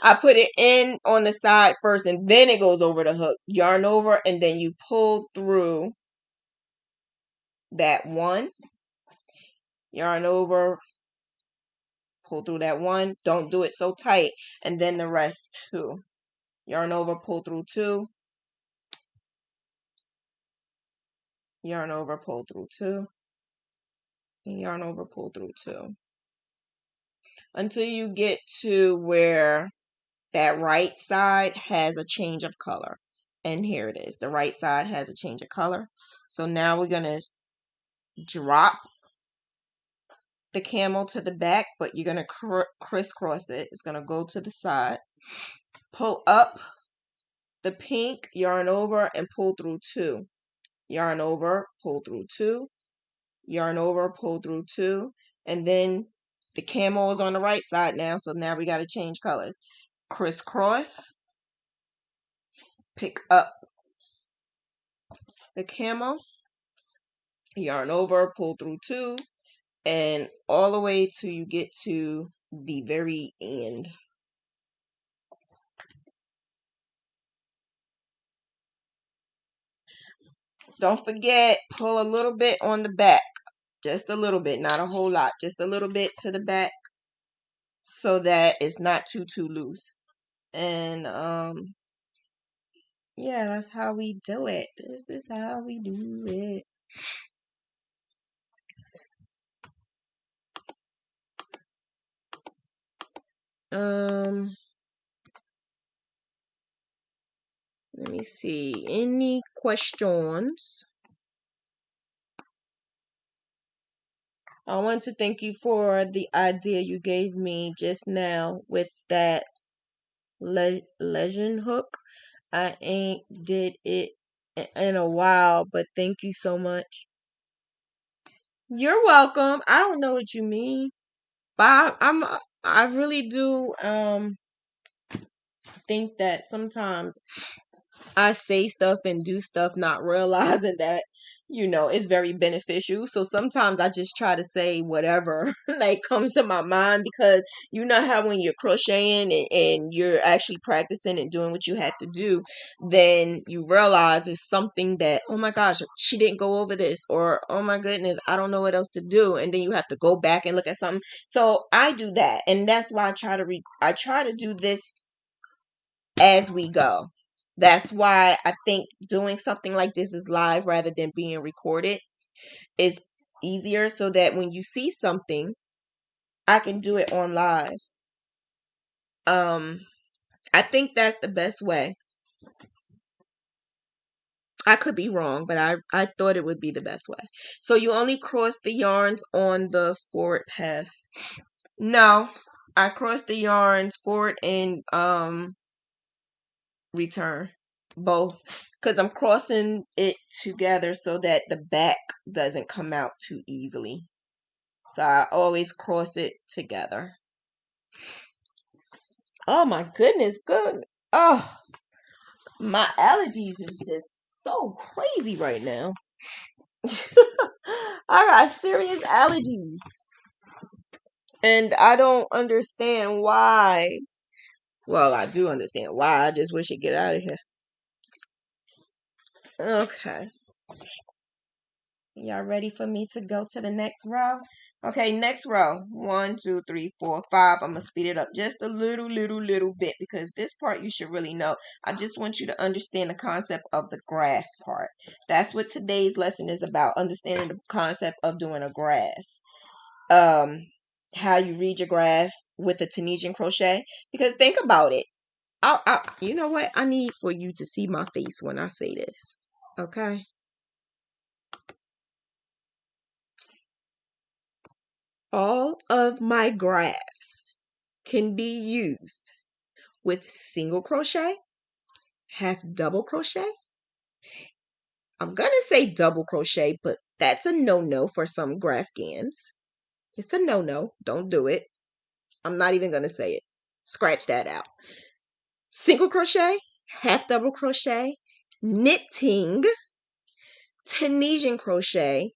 I put it in on the side first and then it goes over the hook. Yarn over and then you pull through that one. Yarn over, pull through that one. Don't do it so tight. And then the rest too. Yarn over, pull through 2. Yarn over, pull through 2. And yarn over, pull through 2. Until you get to where that right side has a change of color. And here it is. The right side has a change of color. So now we're going to drop the camo to the back, but you're going to crisscross it. It's going to go to the side. Pull up the pink, yarn over, and pull through 2. Yarn over, pull through 2. Yarn over, pull through 2. And then the camo is on the right side now, so now we got to change colors. Crisscross. Pick up the camo. Yarn over, pull through 2. And all the way till you get to the very end. Don't forget, pull a little bit on the back. Just a little bit, not a whole lot. Just a little bit to the back so that it's not too loose. And yeah, that's how we do it. This is how we do it. Let me see. Any questions? I want to thank you for the idea you gave me just now with that legend hook. I ain't did it in a while, but thank you so much. You're welcome. I don't know what you mean, but I really do think that sometimes I say stuff and do stuff not realizing that it's very beneficial. So sometimes I just try to say whatever like comes to my mind, because you know how when you're crocheting and you're actually practicing and doing what you have to do, then you realize it's something that, oh my gosh, she didn't go over this, or oh my goodness, I don't know what else to do. And then you have to go back and look at something. So I do that. And that's why I try to do this as we go. That's why I think doing something like this is live rather than being recorded is easier, so that when you see something, I can do it on live. I think that's the best way. I could be wrong, but I thought it would be the best way. So you only cross the yarns on the forward pass. No, I cross the yarns forward and return, both, because I'm crossing it together so that the back doesn't come out too easily. So I always cross it together. Oh my goodness, good. Oh, my allergies is just so crazy right now. I got serious allergies. And I don't understand why. Well, I do understand why. I just wish it'd get out of here. Okay. Y'all ready for me to go to the next row? Okay, next row. 1, 2, 3, 4, 5. I'm going to speed it up just a little bit, because this part you should really know. I just want you to understand the concept of the graph part. That's what today's lesson is about, understanding the concept of doing a graph. How you read your graph with the Tunisian crochet. Because think about it. You know what? I need for you to see my face when I say this. Okay? All of my graphs can be used with single crochet, half double crochet. I'm going to say double crochet, but that's a no-no for some Graphghans. It's a no-no. Don't do it. I'm not even going to say it. Scratch that out. Single crochet, half double crochet, knitting, Tunisian crochet,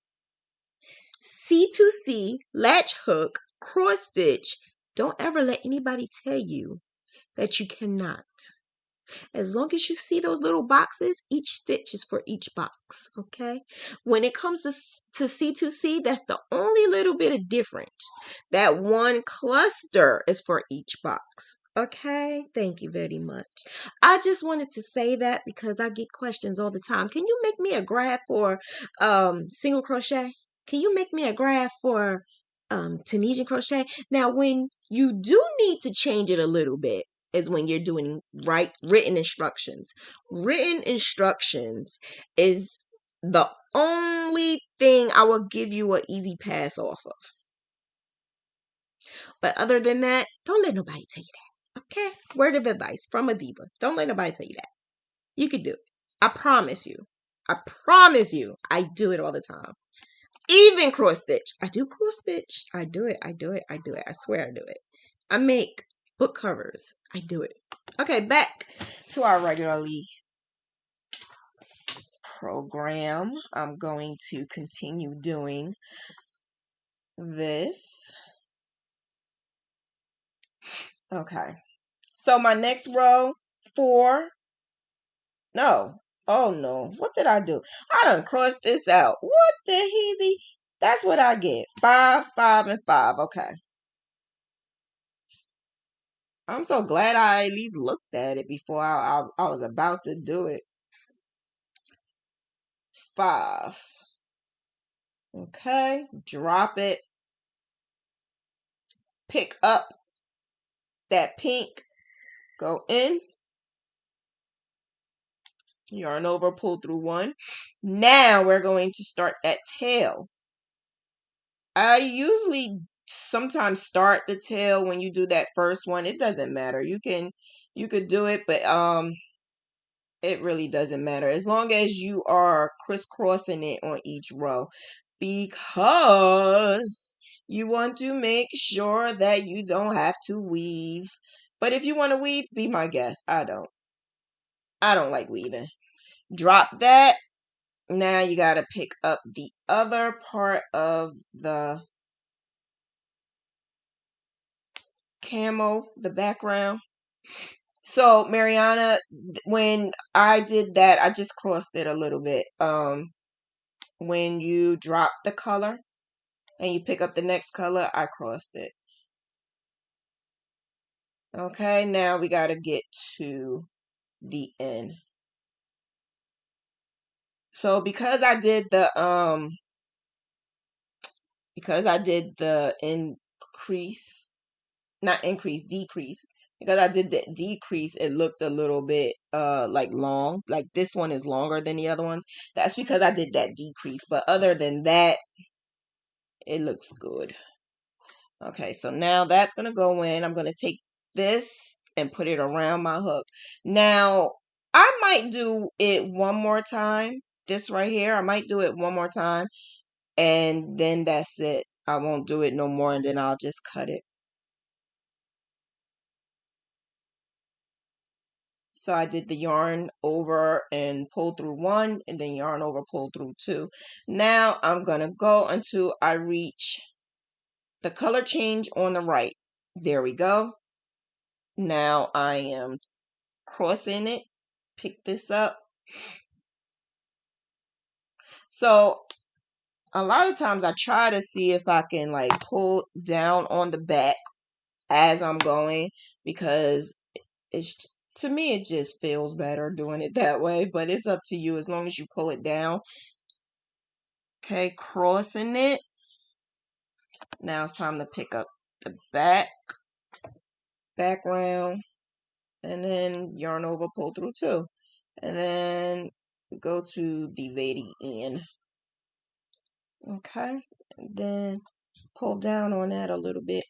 C2C, latch hook, cross stitch. Don't ever let anybody tell you that you cannot. As long as you see those little boxes, each stitch is for each box, okay? When it comes to C2C, that's the only little bit of difference. That one cluster is for each box, okay? Thank you very much. I just wanted to say that because I get questions all the time. Can you make me a graph for single crochet? Can you make me a graph for Tunisian crochet? Now, when you do need to change it a little bit, is when you're doing written instructions. Written instructions is the only thing I will give you an easy pass off of. But other than that, don't let nobody tell you that. Okay? Word of advice from a diva. Don't let nobody tell you that. You can do it. I promise you. I promise you. I do it all the time. Even cross stitch. I do cross stitch. I do it. I swear I do it. I make book covers. I do it. Okay, back to our regularly program. I'm going to continue doing this. Okay. So my next row, 4. No. Oh no. What did I do? I done crossed this out. What the heezy? That's what I get. 5, 5, and 5. Okay. I'm so glad I at least looked at it before I was about to do it. 5. Okay. Drop it. Pick up that pink. Go in. Yarn over, pull through 1. Now we're going to start that tail. I usually sometimes start the tail when you do that first one. It doesn't matter. You could do it, but it really doesn't matter as long as you are crisscrossing it on each row, because you want to make sure that you don't have to weave. But if you want to weave, be my guest. I don't like weaving. Drop that. Now you got to pick up the other part of the camo, the background. So Mariana, when I did that, I just crossed it a little bit. When you drop the color and you pick up the next color, I crossed it. Okay, now we got to get to the end. So because I did the increase, not increase, decrease. Because I did the decrease, it looked a little bit like long. Like this one is longer than the other ones. That's because I did that decrease. But other than that, it looks good. Okay, so now that's going to go in. I'm going to take this and put it around my hook. Now, I might do it one more time. This right here, I might do it one more time. And then that's it. I won't do it no more, and then I'll just cut it. So I did the yarn over and pull through one, and then yarn over, pull through two. Now I'm going to go until I reach the color change on the right. There we go. Now I am crossing it. Pick this up. So a lot of times I try to see if I can like pull down on the back as I'm going, because it's, to me, it just feels better doing it that way, but it's up to you as long as you pull it down. Okay, crossing it. Now it's time to pick up the background, and then yarn over, pull through two, and then go to the very end. Okay, and then pull down on that a little bit.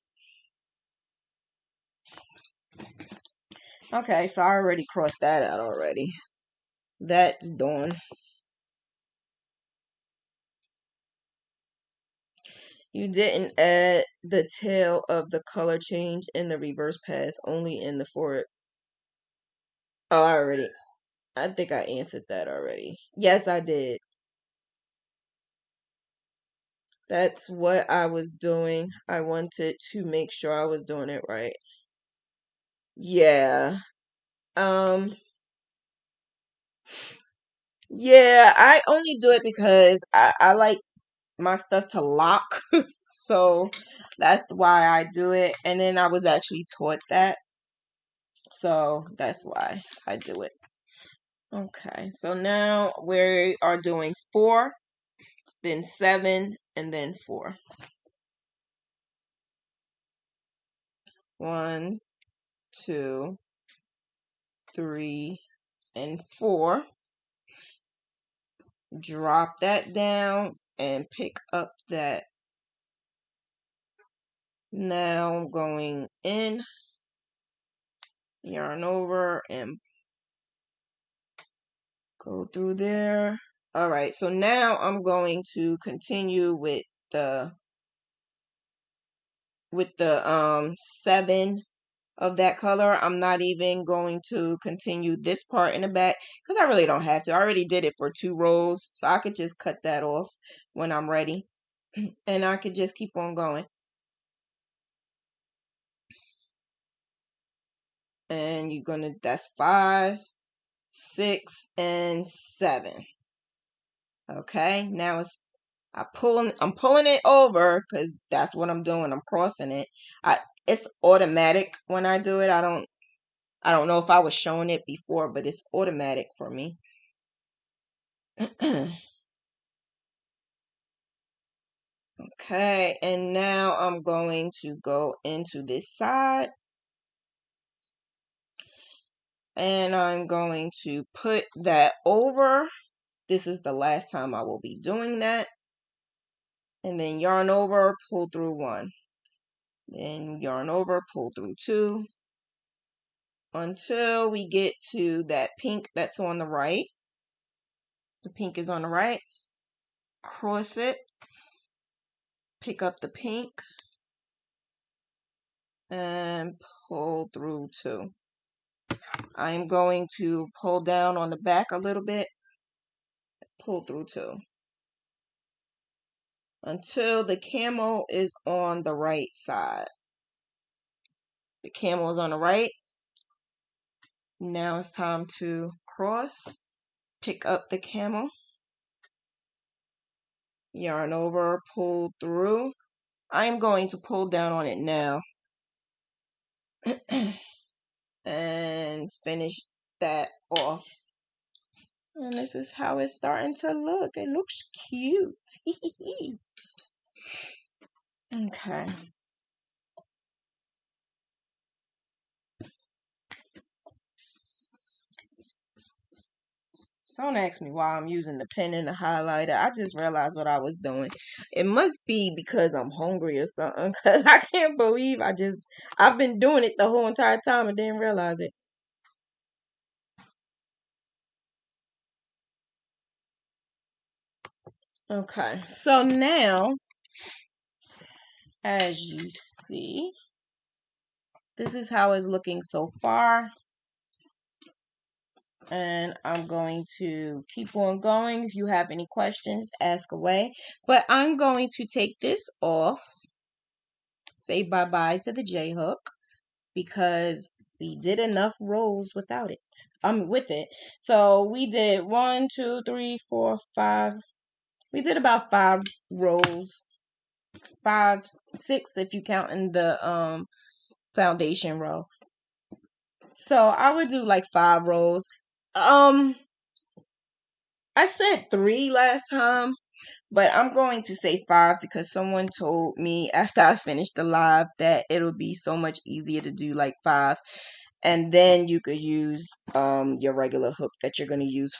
Okay, so I already crossed that out already. That's done. You didn't add the tail of the color change in the reverse pass, only in the forward. Oh, I think I answered that already. Yes, I did. That's what I was doing. I wanted to make sure I was doing it right. Yeah. Um, yeah, I only do it because I like my stuff to lock. So that's why I do it. And then I was actually taught that. So that's why I do it. Okay, so now we are doing 4, then 7, and then 4. 1, 2, 3, and 4. Drop that down and pick up that. Now I'm going in, yarn over, and go through there. All right, so now I'm going to continue with the 7 of that color. I'm not even going to continue this part in the back because I really don't have to. I already did it for 2 rows, so I could just cut that off when I'm ready, and I could just keep on going. And you're gonna, that's 5, 6, and 7. Okay, now I'm pulling it over because that's what I'm doing. I'm crossing it. It's automatic when I do it. I don't know if I was showing it before, but it's automatic for me. Okay, and now I'm going to go into this side, and I'm going to put that over. This is the last time I will be doing that. And then yarn over, pull through 1. Then yarn over, pull through 2. Until we get to that pink that's on the right. The pink is on the right. Cross it. Pick up the pink. And pull through 2. I'm going to pull down on the back a little bit. pull through 2 until the camel is on the right side. The camel is on the right. Now it's time to cross. Pick up the camel, yarn over, pull through. I am going to pull down on it now and finish that off. And this is how it's starting to look. It looks cute. Okay. Don't ask me why I'm using the pen and the highlighter. I just realized what I was doing. It must be because I'm hungry or something. Because I can't believe I've been doing it the whole entire time and didn't realize it. Okay, so now, as you see, this is how it's looking so far. And I'm going to keep on going. If you have any questions, ask away. But I'm going to take this off. Say bye-bye to the J-hook because we did enough rows without it. With it. So we did 1, 2, 3, 4, 5. We did about 5 rows. 5, 6 if you count in the foundation row. So I would do like 5 rows. I said 3 last time, but I'm going to say 5 because someone told me after I finished the live that it'll be so much easier to do like 5, and then you could use your regular hook that you're going to use.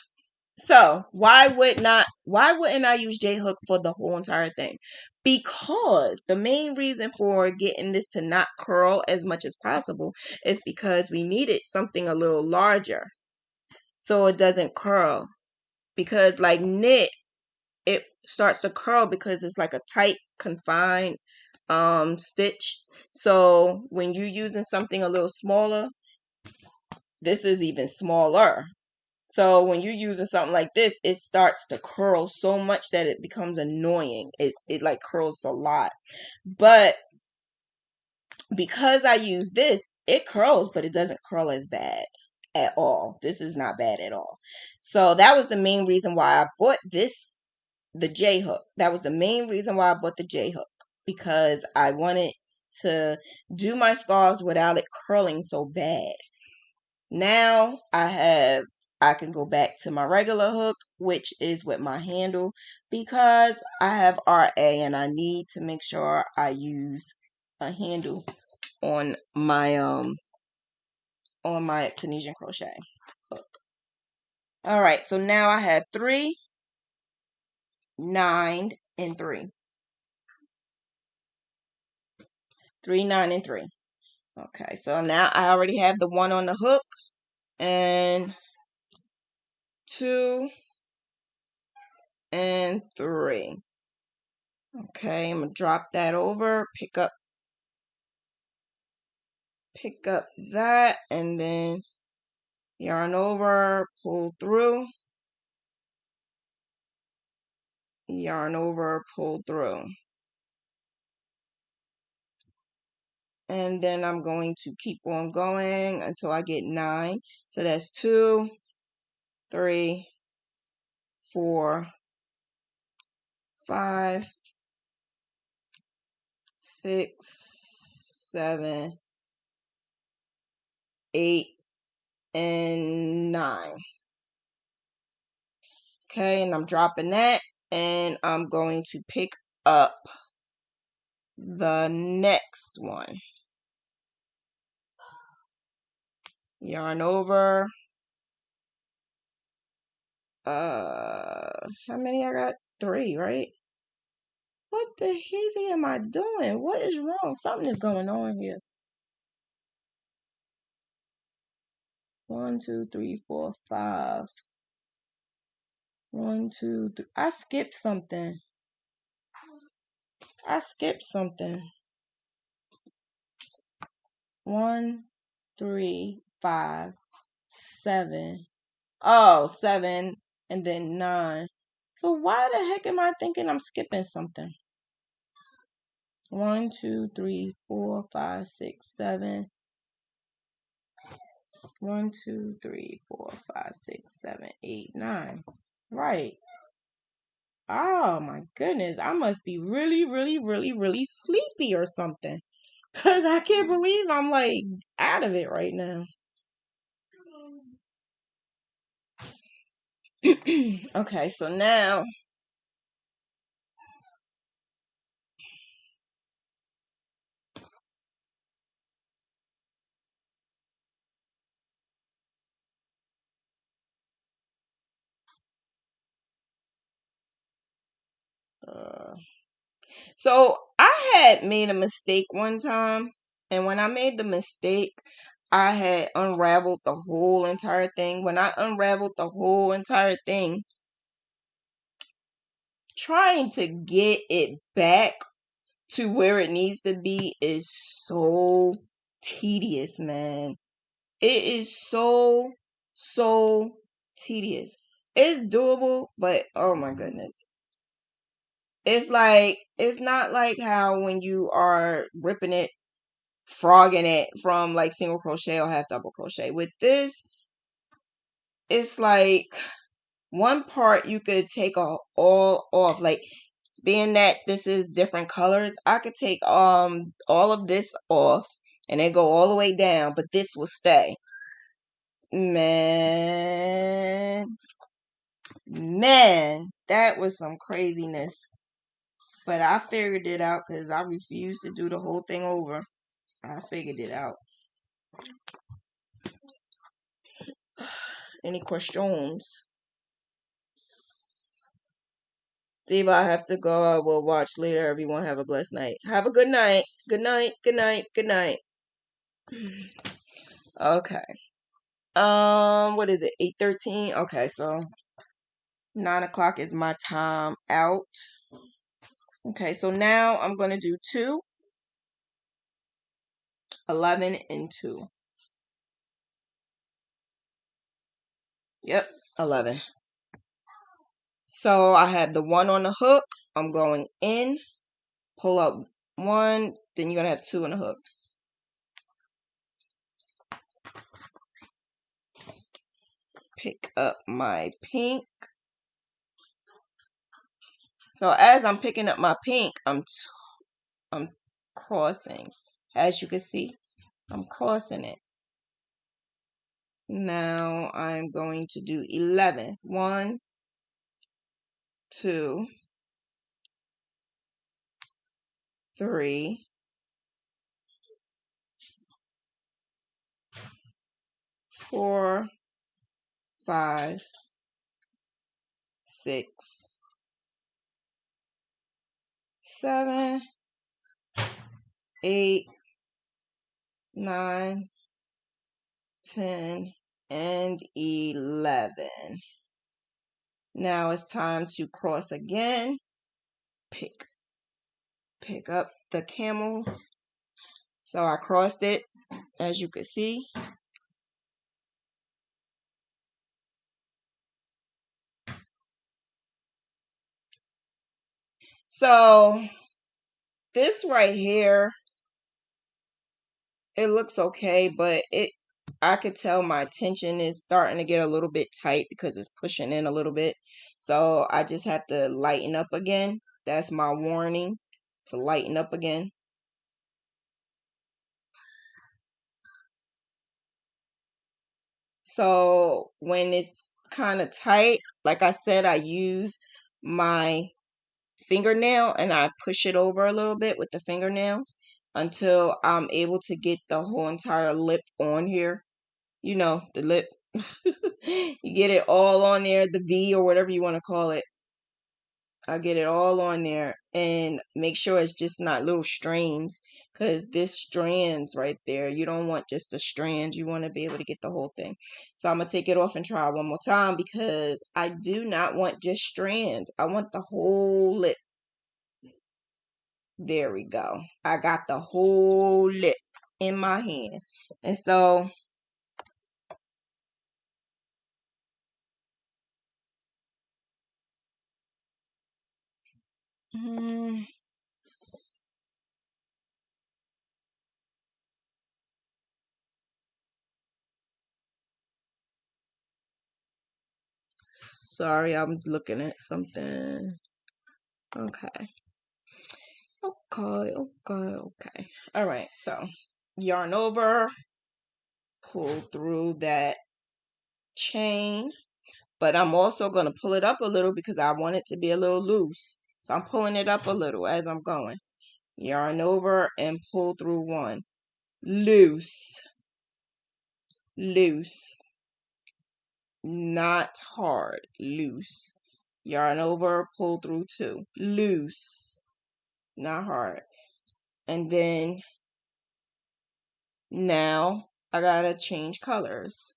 So why wouldn't I use J hook for the whole entire thing? Because the main reason for getting this to not curl as much as possible is because we needed something a little larger so it doesn't curl. Because like knit, it starts to curl because it's like a tight confined stitch. So when you're using something a little smaller, this is even smaller. So when you're using something like this, it starts to curl so much that it becomes annoying. It like curls a lot. But because I use this, it curls, but it doesn't curl as bad at all. This is not bad at all. So that was the main reason why I bought this, the J hook. That was the main reason why I bought the J hook, because I wanted to do my scarves without it curling so bad. Now I can go back to my regular hook, which is with my handle, because I have RA and I need to make sure I use a handle on my Tunisian crochet hook. All right, so now I have 3, 9, and 3. 3, 9, and 3. Okay, so now I already have the 1 on the hook, and 2 and 3. Okay, I'm gonna drop that over, pick up that, and then yarn over, pull through, yarn over, pull through. And then I'm going to keep on going until I get 9. So that's 2, 3, 4, 5, 6, 7, 8, and 9. Okay, and I'm dropping that, and I'm going to pick up the next one. Yarn over. How many I got? 3, right? What the hizzy am I doing? What is wrong? Something is going on here. 1, 2, 3, 4, 5. 1, 2, 3. I skipped something. 1, 3, 5, 7. Oh, 7, and then 9. So why the heck am I thinking I'm skipping something? 1, 2, 3, 4, 5, 6, 7. 1, 2, 3, 4, 5, 6, 7, 8, 9. Right. Oh my goodness. I must be really, really, really, really sleepy or something. Because I can't believe I'm like out of it right now. Okay, so now so I had made a mistake one time, and when I made the mistake, I had unraveled the whole entire thing. When I unraveled the whole entire thing, trying to get it back to where it needs to be is so tedious, man. It is so tedious. It's doable, but oh my goodness. It's like, it's not like how when you are ripping it, frogging it from like single crochet or half double crochet. With this, it's like one part you could take all off. Like, being that this is different colors, I could take all of this off and then go all the way down, but this will stay. Man, that was some craziness. But I figured it out because I refused to do the whole thing over. I figured it out. Any questions? Diva, I have to go. I will watch later. Everyone have a blessed night. Have a good night. Good night. Good night. Good night. Okay. What is it? 8:13. Okay, so 9 o'clock is my time out. Okay, so now I'm gonna do 2, 11, and 2. Yep, 11. So I have the 1 on the hook. I'm going in, pull up 1, then you're gonna have 2 on the hook. Pick up my pink. So as I'm picking up my pink, I'm crossing. As you can see, I'm crossing it. Now I'm going to do 11. 1, 2, 3, 4, 5, 6, 7, 8, 9, 10, and 11. Now it's time to cross again. Pick up the camel. So I crossed it, as you can see. So this right here, it looks okay, but I could tell my tension is starting to get a little bit tight because it's pushing in a little bit. So I just have to lighten up again. That's my warning, to lighten up again. So when it's kind of tight, like I said, I use my fingernail and I push it over a little bit with the fingernail until I'm able to get the whole entire lip on here. You know, the lip. You get it all on there, the V or whatever you want to call it. I'll get it all on there and make sure it's just not little strands, because this strands right there, you don't want just the strands. You want to be able to get the whole thing. So I'm going to take it off and try one more time because I do not want just strands. I want the whole lip. There we go. I got the whole lip in my hand. And so Sorry, I'm looking at something. Okay. Okay. All right, so yarn over, pull through that chain, but I'm also going to pull it up a little because I want it to be a little loose. So I'm pulling it up a little as I'm going. Yarn over and pull through one. Loose. Loose. Not hard. Loose. Yarn over, pull through two. Loose. Not hard. And then now I gotta change colors.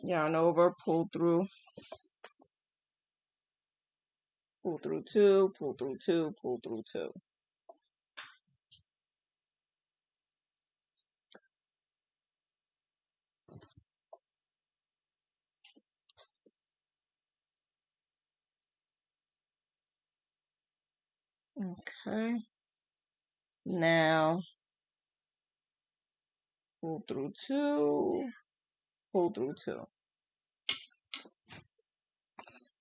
Yarn over, pull through two, pull through two, pull through two. Okay. Now pull through two, pull through two.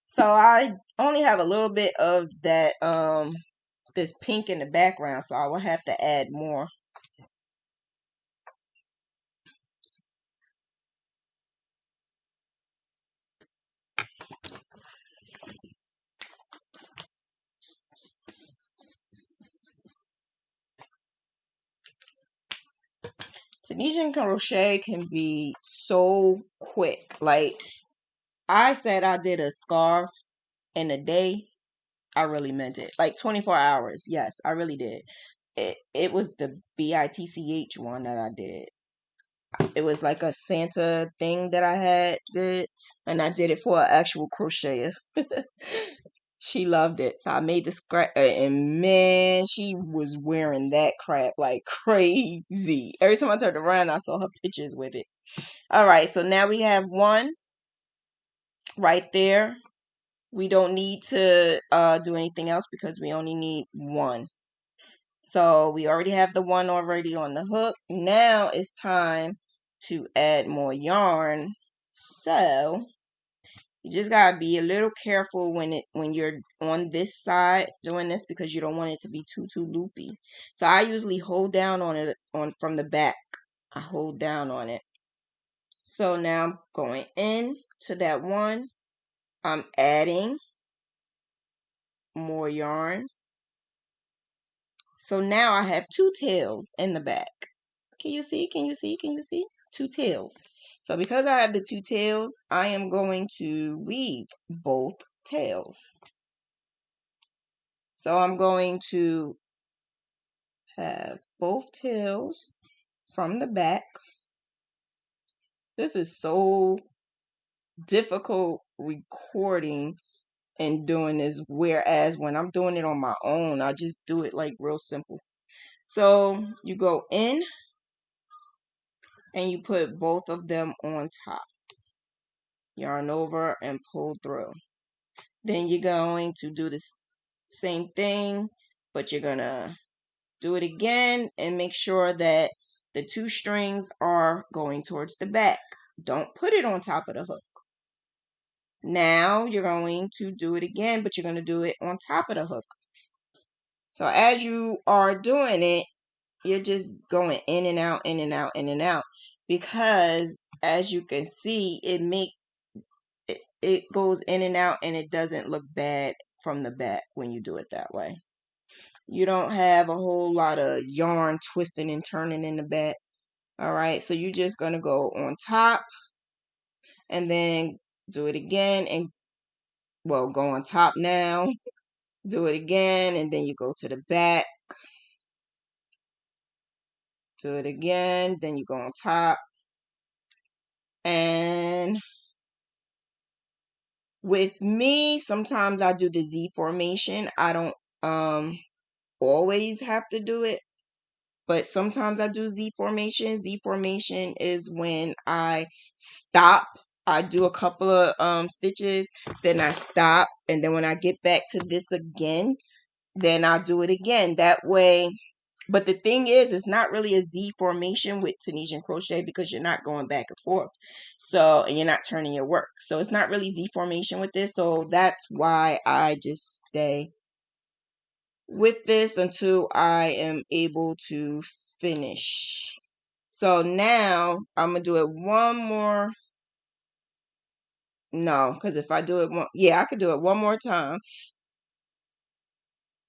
So I only have a little bit of that this pink in the background, so I will have to add more. Tunisian crochet can be so quick. Like I said, I did a scarf in a day. I really meant it. Like 24 hours. Yes, I really did. It was the BITCH one that I did. It was like a Santa thing that I did, and I did it for an actual crocheter. She loved it, so I made the scrap, and man, she was wearing that crap like crazy. Every time I turned around, I saw her pictures with it. All right, so now we have one right there. We don't need to do anything else because we only need one. So we already have the one already on the hook. Now it's time to add more yarn. So you just gotta be a little careful when you're on this side doing this because you don't want it to be too loopy. So I usually hold down on it from the back. I hold down on it. So now I'm going in to that one. I'm adding more yarn. So now I have two tails in the back. Can you see? Can you see? Can you see? Two tails. So because I have the two tails, I am going to weave both tails. So I'm going to have both tails from the back. This is so difficult recording and doing this, whereas when I'm doing it on my own, I just do it like real simple. So you go in and you put both of them on top. Yarn over and pull through. Then you're going to do the same thing, but you're gonna do it again and make sure that the two strings are going towards the back. Don't put it on top of the hook. Now you're going to do it again, but you're going to do it on top of the hook. So as you are doing it, you're just going in and out, in and out, in and out. Because as you can see, it goes in and out and it doesn't look bad from the back when you do it that way. You don't have a whole lot of yarn twisting and turning in the back. All right, so you're just going to go on top and then do it again and, well, go on top now, do it again, and then you go to the back, do it again, then you go on top. And with me, sometimes I do the Z formation. I don't always have to do it, but sometimes I do Z formation. Z formation is when I stop. I do a couple of stitches, then I stop, and then when I get back to this again, then I'll do it again. That way, but the thing is, it's not really a Z formation with Tunisian crochet because you're not going back and forth. So, and you're not turning your work. So it's not really Z formation with this. So that's why I just stay with this until I am able to finish. So now I'm going to do it one more. No, because if I do it one, yeah, I could do it one more time.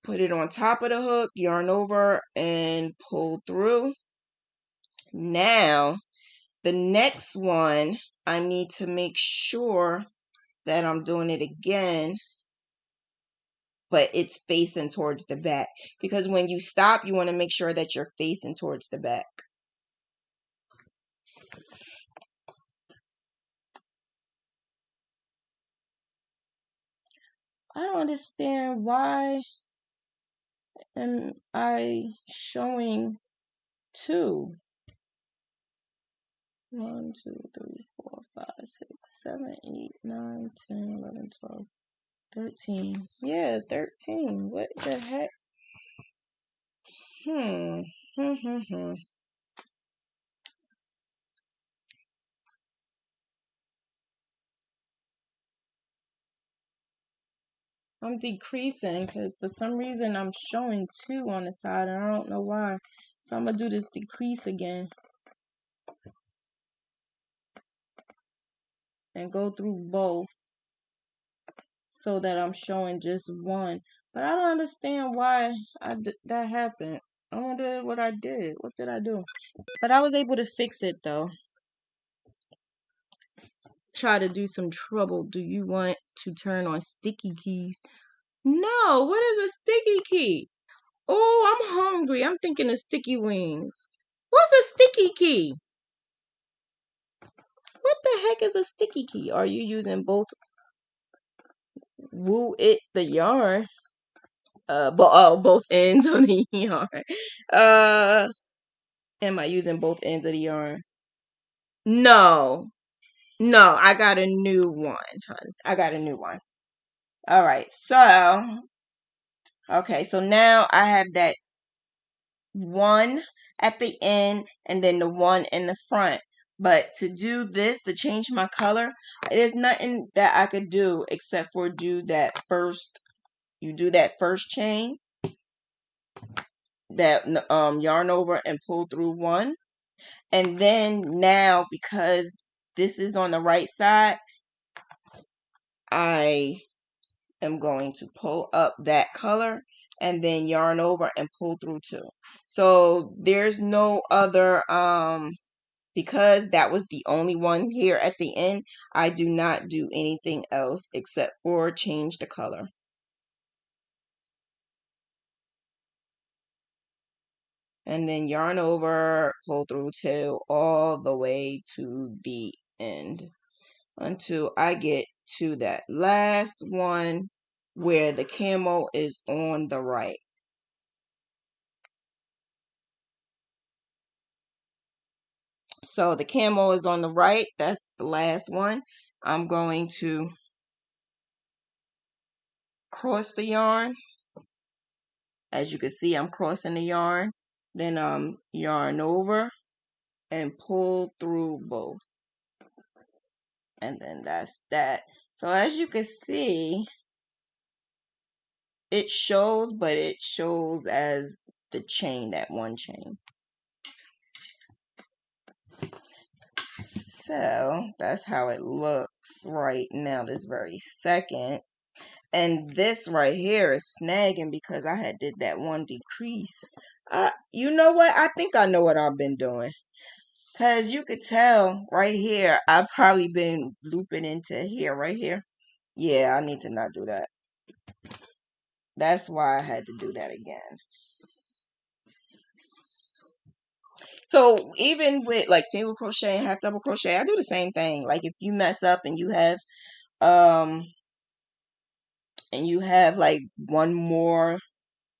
Put it on top of the hook, yarn over, and pull through. Now, the next one, I need to make sure that I'm doing it again, but it's facing towards the back. Because when you stop, you want to make sure that you're facing towards the back. I don't understand why am I showing 2. 1, 2, 3, 4, 5, 6, 7, 8, 9, 10, 11, 12, 13. Yeah, 13. What the heck? I'm decreasing because for some reason I'm showing 2 on the side and I don't know why. So I'm going to do this decrease again. And go through both so that I'm showing just 1. But I don't understand why that happened. I wonder what I did. What did I do? But I was able to fix it though. Try to do some trouble. Do you want to turn on sticky keys? No, what is a sticky key? Oh, I'm hungry. I'm thinking of sticky wings. What's a sticky key? What the heck is a sticky key? Are you using both woo it the yarn? Both ends of the yarn. Am I using both ends of the yarn? No. No, I got a new one, hun. I got a new one. All right. So, okay. So now I have that 1 at the end and then the 1 in the front. But to do this, to change my color, there's nothing that I could do except for do that first. You do that first chain, that yarn over and pull through 1. And then now, because this is on the right side, I am going to pull up that color and then yarn over and pull through 2. So there's no other because that was the only one here at the end, I do not do anything else except for change the color. And then yarn over, pull through 2 all the way to the end until I get to that last one where the camo is on the right. So the camo is on the right. That's the last one. I'm going to cross the yarn. As you can see, I'm crossing the yarn. Then yarn over and pull through both. And then that's that. So as you can see, it shows, but it shows as the chain, that one chain. So that's how it looks right now, this very second. And this right here is snagging because I had did that one decrease. You know what? I think I know what I've been doing. Because you could tell right here, I've probably been looping into here, right here. Yeah, I need to not do that. That's why I had to do that again. So even with like single crochet and half double crochet, I do the same thing. Like if you mess up and you have like one more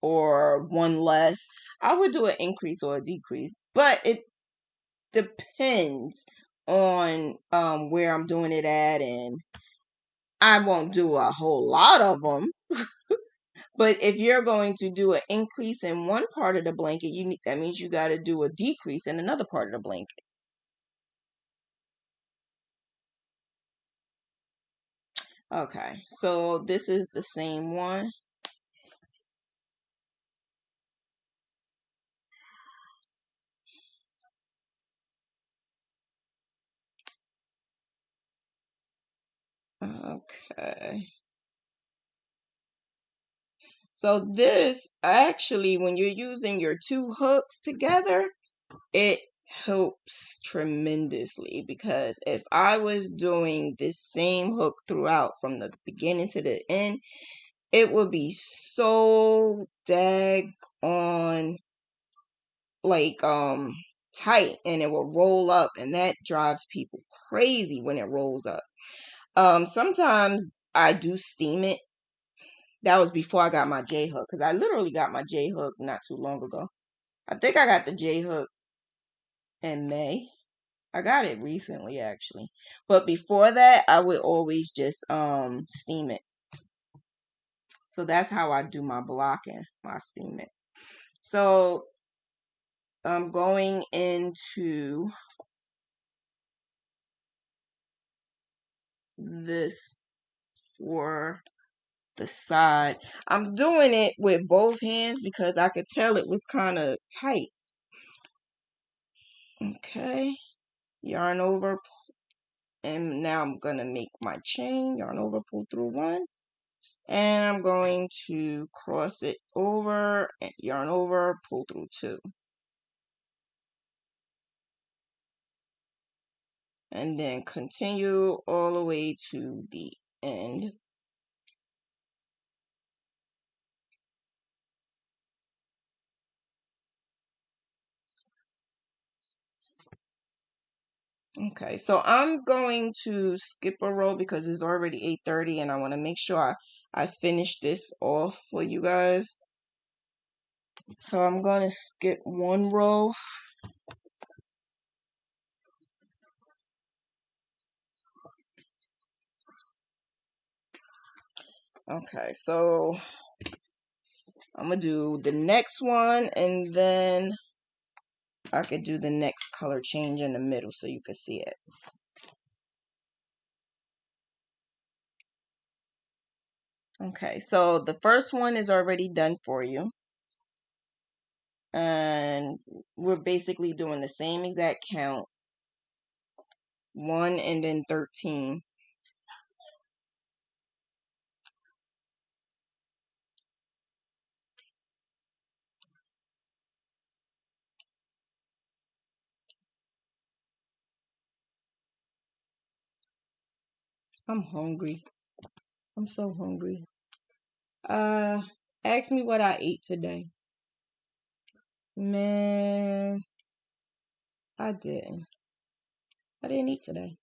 or one less, I would do an increase or a decrease. But it depends on where I'm doing it at, and I won't do a whole lot of them. But if you're going to do an increase in one part of the blanket, that means you got to do a decrease in another part of the blanket. Okay, so this is the same one. Okay. So this actually, when you're using your two hooks together, it helps tremendously, because if I was doing this same hook throughout from the beginning to the end, it would be so daggone like tight, and it will roll up, and that drives people crazy when it rolls up. Sometimes I do steam it. That was before I got my J hook, because I literally got my J hook not too long ago. I think I got the J hook in May. I got it recently actually. But before that, I would always just steam it. So that's how I do my blocking, my steaming. So I'm going into this for the side. I'm doing it with both hands because I could tell it was kind of tight. Okay. Yarn over, and now I'm going to make my chain. Yarn over, pull through one. And I'm going to cross it over, and yarn over, pull through two. And then continue all the way to the end. Okay, so I'm going to skip a row because it's already 8:30 and I want to make sure I finish this off for you guys. So I'm going to skip one row. Okay, so I'm going to do the next one, and then I could do the next color change in the middle so you can see it. Okay, so the first one is already done for you. And we're basically doing the same exact count. 1 and then 13. I'm hungry. I'm so hungry. Ask me what I ate today. Man, I didn't. I didn't eat today.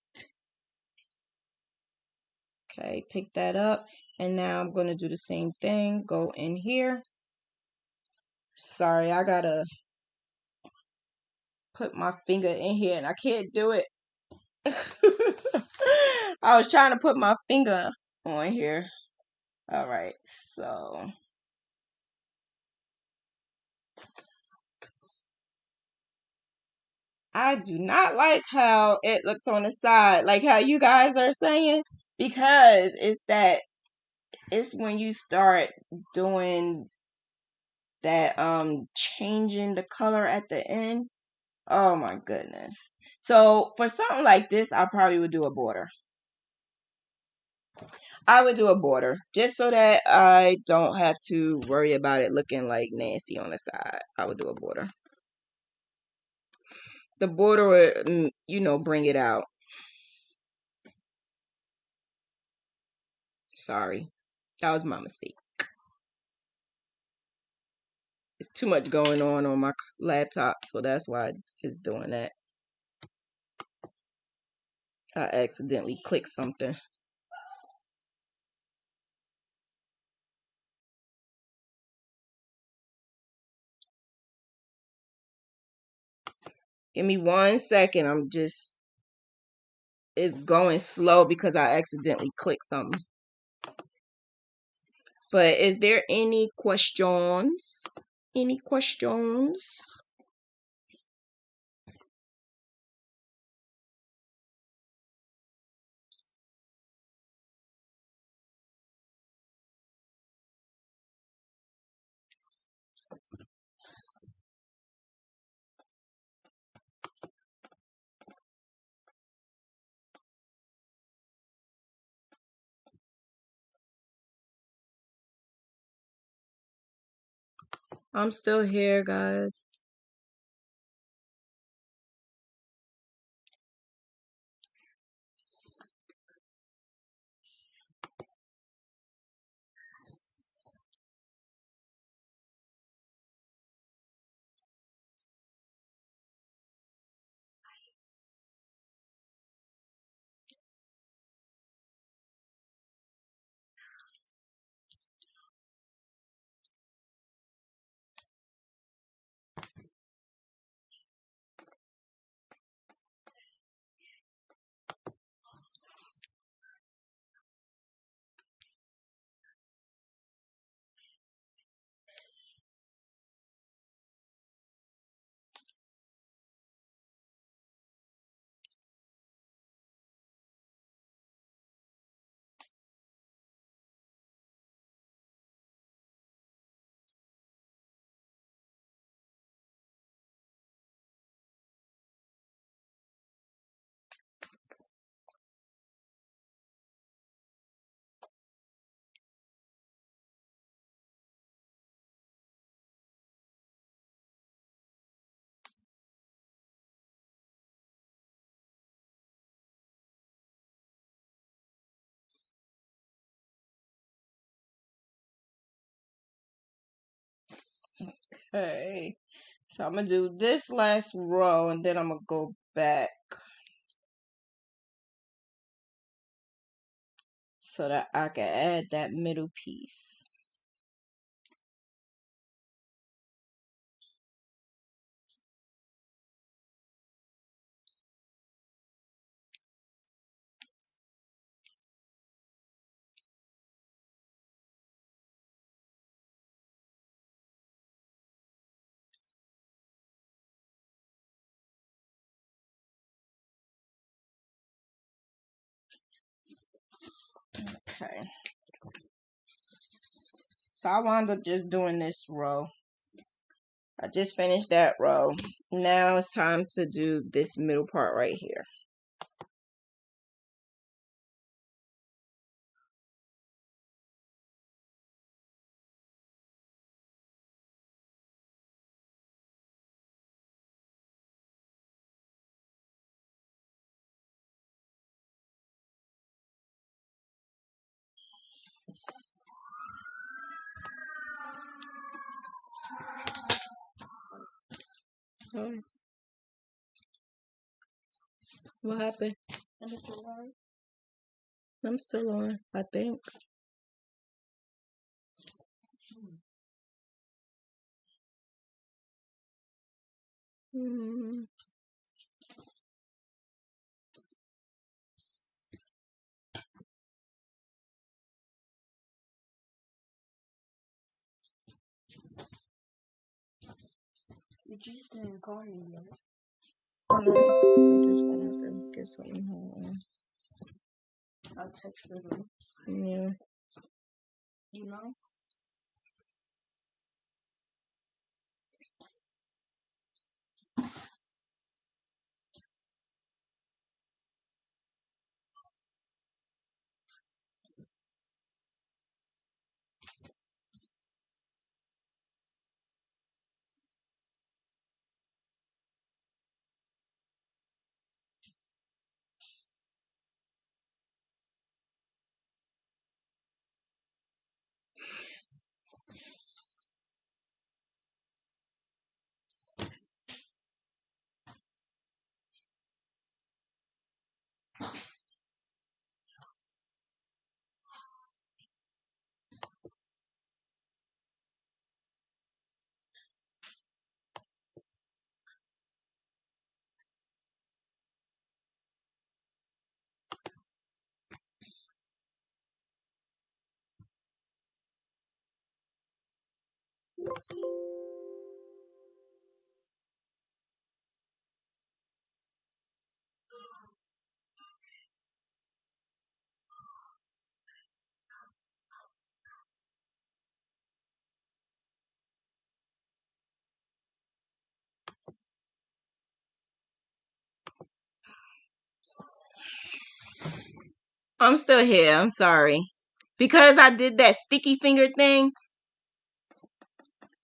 Okay, pick that up. And now I'm going to do the same thing. Go in here. Sorry, I gotta put my finger in here and I can't do it. I was trying to put my finger on here. All right, so I do not like how it looks on the side, like how you guys are saying, because it's when you start doing that changing the color at the end. Oh my goodness. So for something like this, I probably would do a border. I would do a border just so that I don't have to worry about it looking like nasty on the side. I would do a border. The border would, bring it out. Sorry. That was my mistake. It's too much going on my laptop, so that's why it's doing that. I accidentally clicked something. Give me 1 second. I'm just is going slow because I accidentally clicked something. But is there any questions? Any questions? I'm still here, guys. Okay. So I'm going to do this last row and then I'm going to go back so that I can add that middle piece. Okay. So I wound up just doing this row. I just finished that row. Now it's time to do this middle part right here. Oh, what happened? I'm still on, I think. Hmm. You just didn't call me yet. I'm just gonna have to get something. Hold on. I texted him. Yeah. You know? I'm still here. I'm sorry. Because I did that sticky finger thing,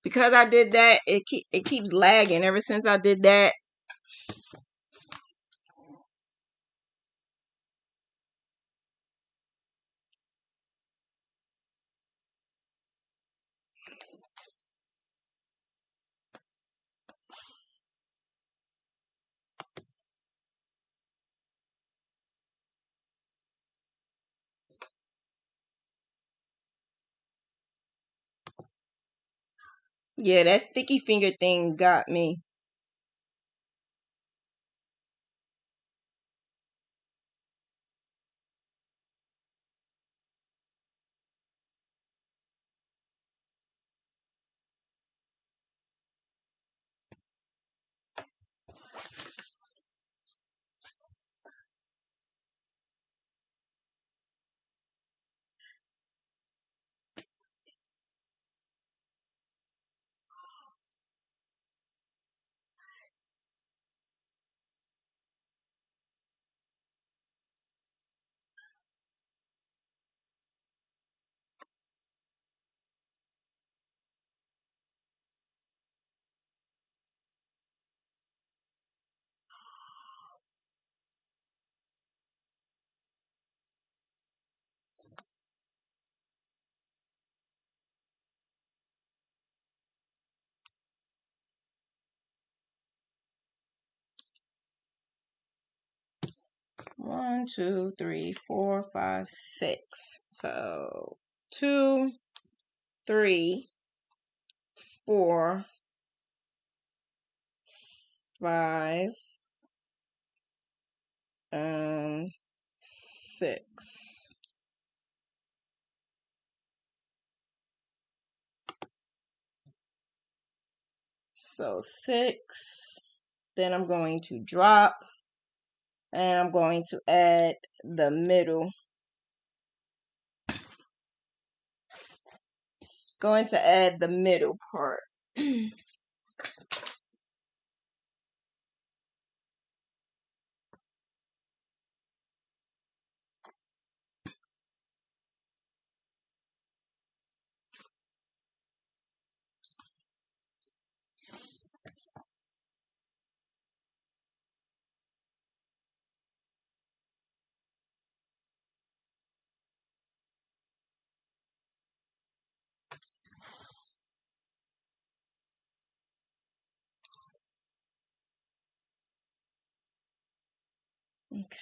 it keeps lagging ever since I did that. Yeah, that sticky finger thing got me. One, two, three, four, five, six. So 2, 3, 4, 5, and 6. So 6. Then I'm going to drop, and I'm going to add the middle. Going to add the middle part.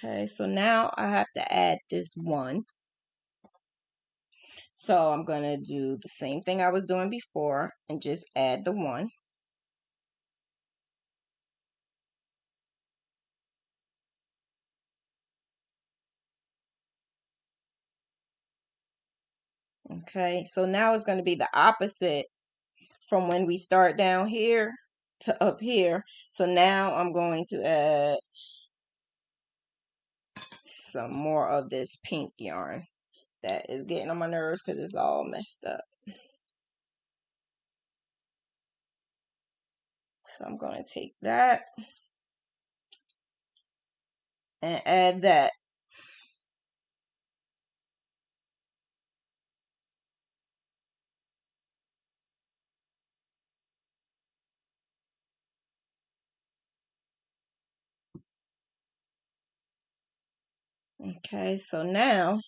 Okay, so now I have to add this one. So I'm going to do the same thing I was doing before and just add the one. Okay, so now it's going to be the opposite from when we start down here to up here. So now I'm going to add some more of this pink yarn that is getting on my nerves because it's all messed up. So I'm going to take that and add that. Okay, so now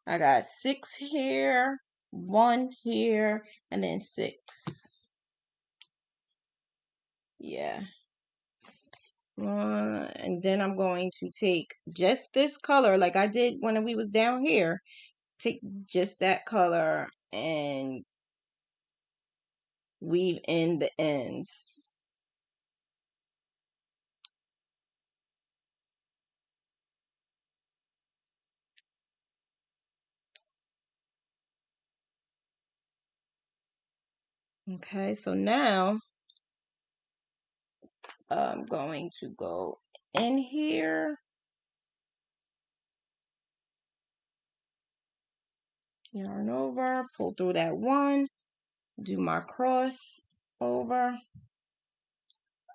I got 6 here, 1 here, and then 6. Yeah. And then I'm going to take just this color like I did when we was down here. Take just that color and weave in the ends. Okay, so now I'm going to go in here, yarn over, pull through that one, do my cross over,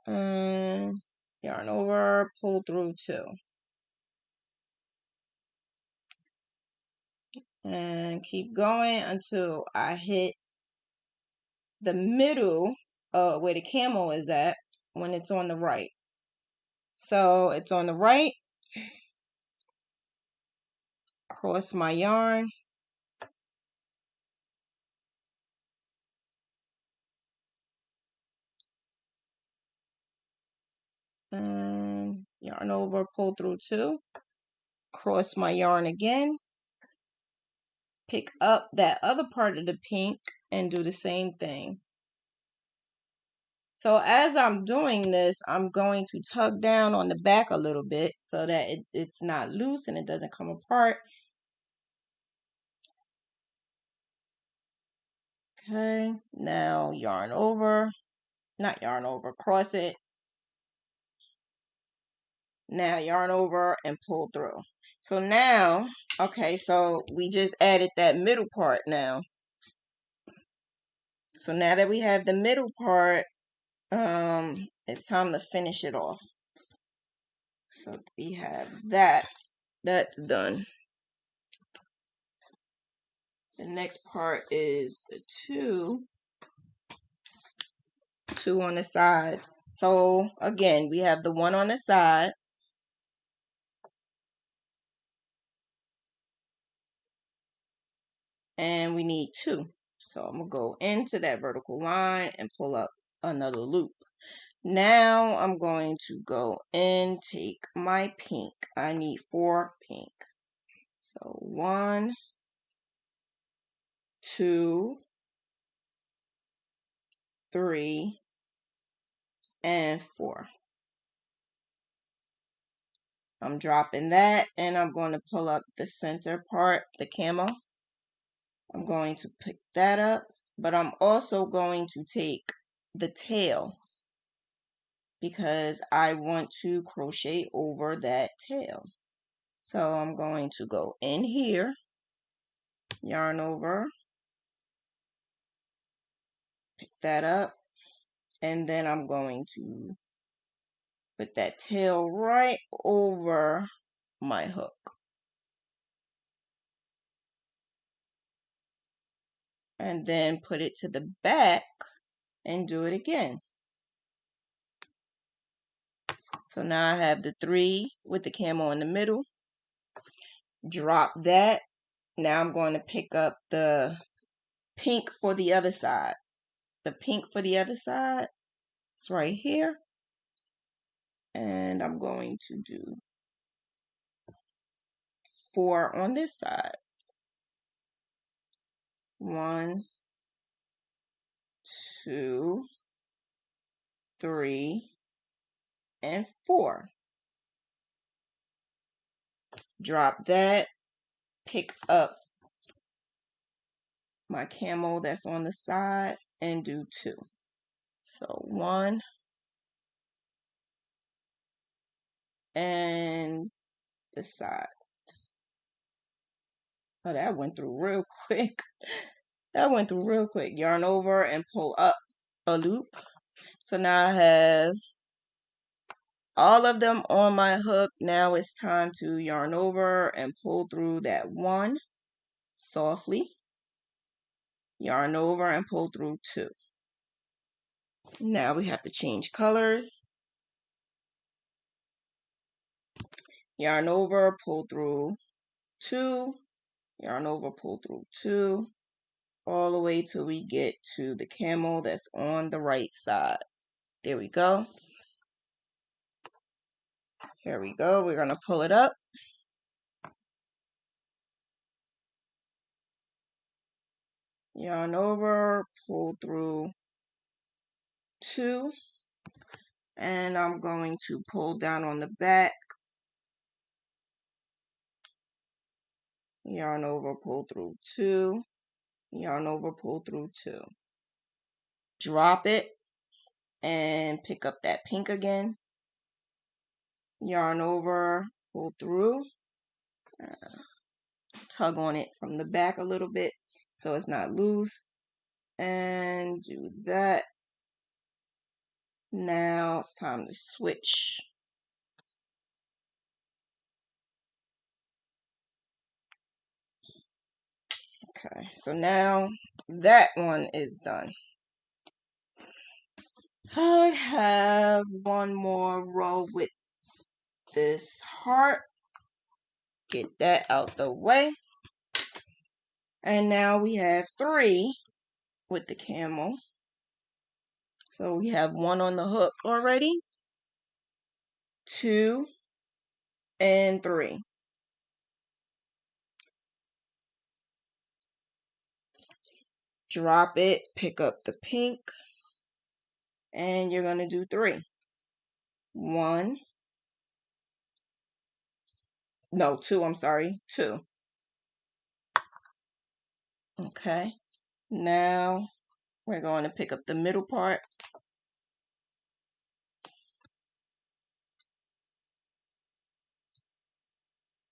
and yarn over, pull through two, and keep going until I hit the middle where the camel is at when it's on the right. So it's on the right, cross my yarn, and yarn over, pull through two, cross my yarn again, pick up that other part of the pink and do the same thing. So as I'm doing this, I'm going to tug down on the back a little bit so that it's not loose and it doesn't come apart. Okay, now yarn over, not yarn over, cross it. Now yarn over and pull through. So now, okay, so we just added that middle part now. So now that we have the middle part, it's time to finish it off. So we have that. That's done. The next part is the two on the sides. So again, we have the one on the side. And we need two. So I'm going to go into that vertical line and pull up another loop. Now I'm going to go and take my pink. I need 4 pink. So 1, 2, 3, and 4. I'm dropping that and I'm going to pull up the center part, the camo. I'm going to pick that up, but I'm also going to take the tail because I want to crochet over that tail. So I'm going to go in here, yarn over, pick that up, and then I'm going to put that tail right over my hook. And then put it to the back and do it again. So now I have the 3 with the camo in the middle. Drop that. Now I'm going to pick up the pink for the other side. The pink for the other side is right here. And I'm going to do 4 on this side. 1, 2, 3, and 4. Drop that. Pick up my camo that's on the side and do 2. So 1 and the side. Oh, that went through real quick. That went through real quick. Yarn over and pull up a loop. So now I have all of them on my hook. Now it's time to yarn over and pull through that 1 softly. Yarn over and pull through 2. Now we have to change colors. Yarn over, pull through 2. Yarn over, pull through 2. All the way till we get to the camo that's on the right side. There we go. Here we go. We're going to pull it up. Yarn over, pull through 2. And I'm going to pull down on the back. Yarn over, pull through 2. Yarn over, pull through 2. drop it and pick up that pink again, yarn over, pull through, tug on it from the back a little bit so it's not loose, and do that. Now it's time to switch. Okay, so now that one is done. I have one more row with this heart. Get that out the way. And now we have 3 with the camel. So we have 1 on the hook already, 2, and 3. Drop it, pick up the pink, and you're going to do 3. 1, no, 2, I'm sorry, 2. Okay, now we're going to pick up the middle part.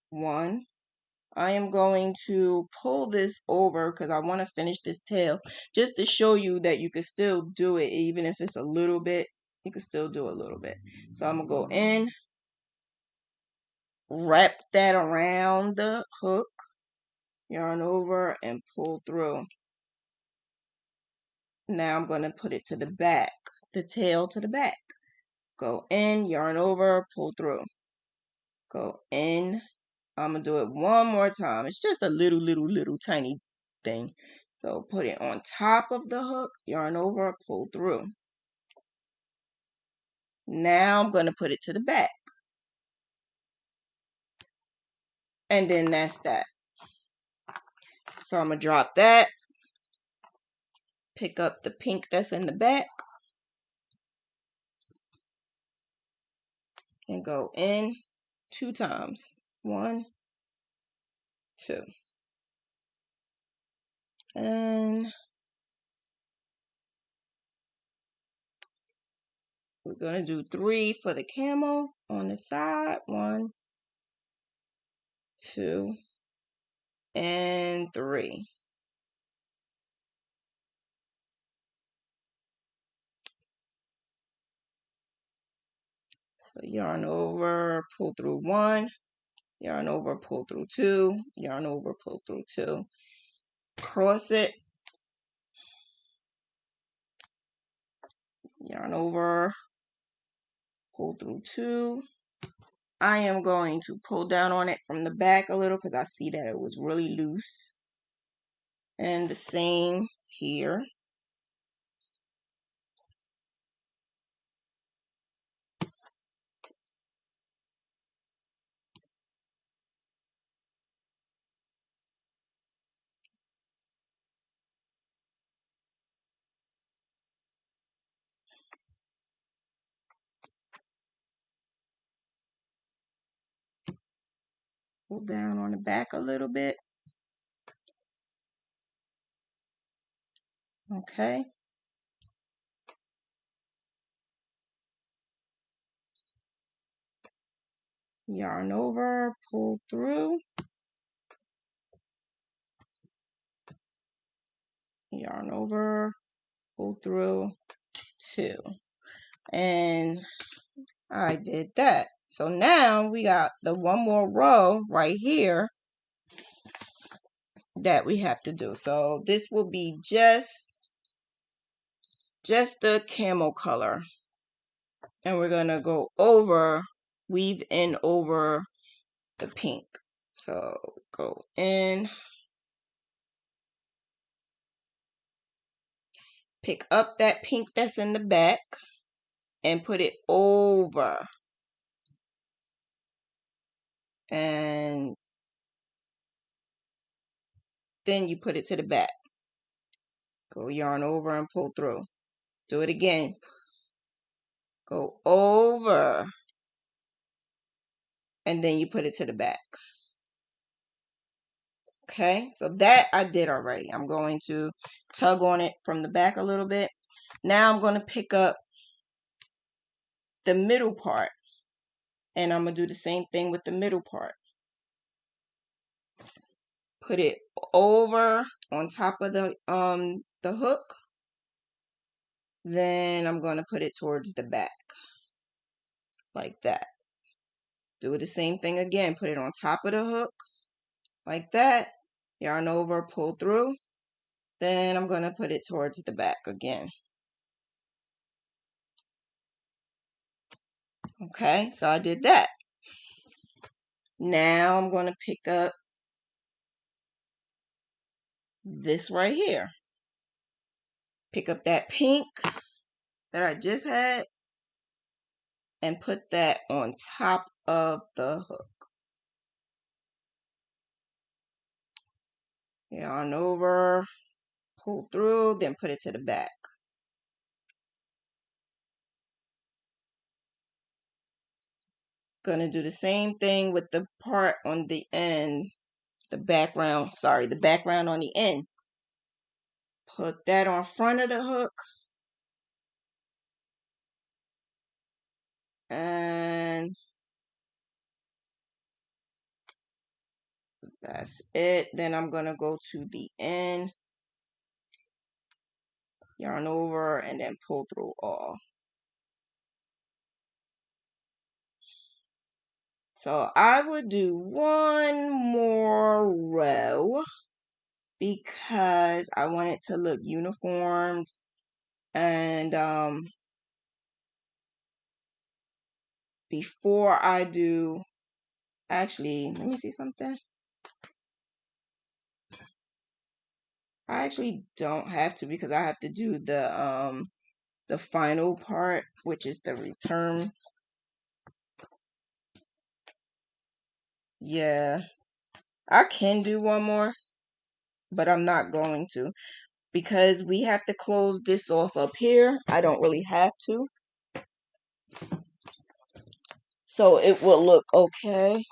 1. I am going to pull this over because I want to finish this tail just to show you that you can still do it even if it's a little bit. You can still do a little bit. So I'm going to go in, wrap that around the hook, yarn over, and pull through. Now I'm going to put it to the back, the tail to the back. Go in, yarn over, pull through. Go in. I'm going to do it one more time. It's just a little tiny thing. So put it on top of the hook, yarn over, pull through. Now I'm going to put it to the back. And then that's that. So I'm going to drop that. Pick up the pink that's in the back. And go in 2 times. 1, 2. And we're going to do 3 for the camel on the side. 1, 2, and 3. So yarn over, pull through 1, yarn over, pull through 2, yarn over, pull through 2. Cross it. Yarn over, pull through 2. I am going to pull down on it from the back a little because I see that it was really loose. And the same here. Pull down on the back a little bit. Okay. Yarn over, pull through. Yarn over, pull through 2. And I did that. So now we got the one more row right here that we have to do. So this will be just the camel color. And we're going to go over, weave in over the pink. So go in, pick up that pink that's in the back and put it over. And then you put it to the back. Go yarn over and pull through. Do it again. Go over. And then you put it to the back. Okay, so that I did already. I'm going to tug on it from the back a little bit. Now I'm going to pick up the middle part, and I'm going to do the same thing with the middle part. Put it over on top of the hook. Then I'm going to put it towards the back like that. Do the same thing again. Put it on top of the hook like that. Yarn over, pull through. Then I'm going to put it towards the back again. Okay, so I did that. Now I'm going to pick up this right here. Pick up that pink that I just had and put that on top of the hook. Yarn over, pull through, then put it to the back. Gonna do the same thing with the part on the end, the background on the end. Put that on front of the hook. And that's it. Then I'm gonna go to the end, yarn over, and then pull through all. So I would do one more row because I want it to look uniformed. And before I do, actually, let me see something. I actually don't have to because I have to do the final part, which is the return. Yeah, I can do one more, but I'm not going to because we have to close this off up here. I don't really have to. So it will look okay.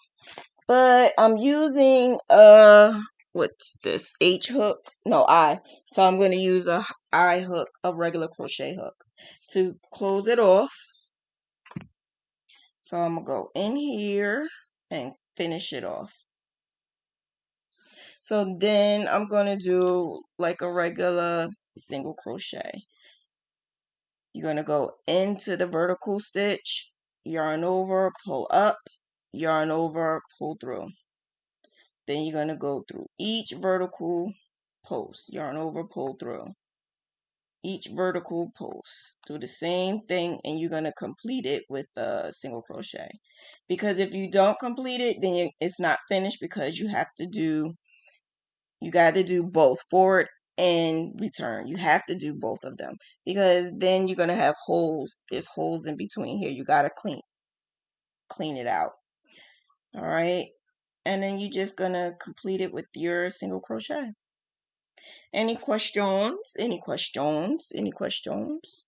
But I'm using what's this? H hook? No, I. So I'm going to use a I hook, a regular crochet hook to close it off. So I'm going to go in here and finish it off. So then I'm going to do like a regular single crochet. You're going to go into the vertical stitch, yarn over, pull up, yarn over, pull through. Then you're going to go through each vertical post, yarn over, pull through. Each vertical post. Do the same thing and you're going to complete it with a single crochet. Because if you don't complete it, then it's not finished because you got to do both forward and return. You have to do both of them because then you're going to have holes. There's holes in between here. You got to clean it out. All right. And then you're just going to complete it with your single crochet. Any questions? Any questions? Any questions?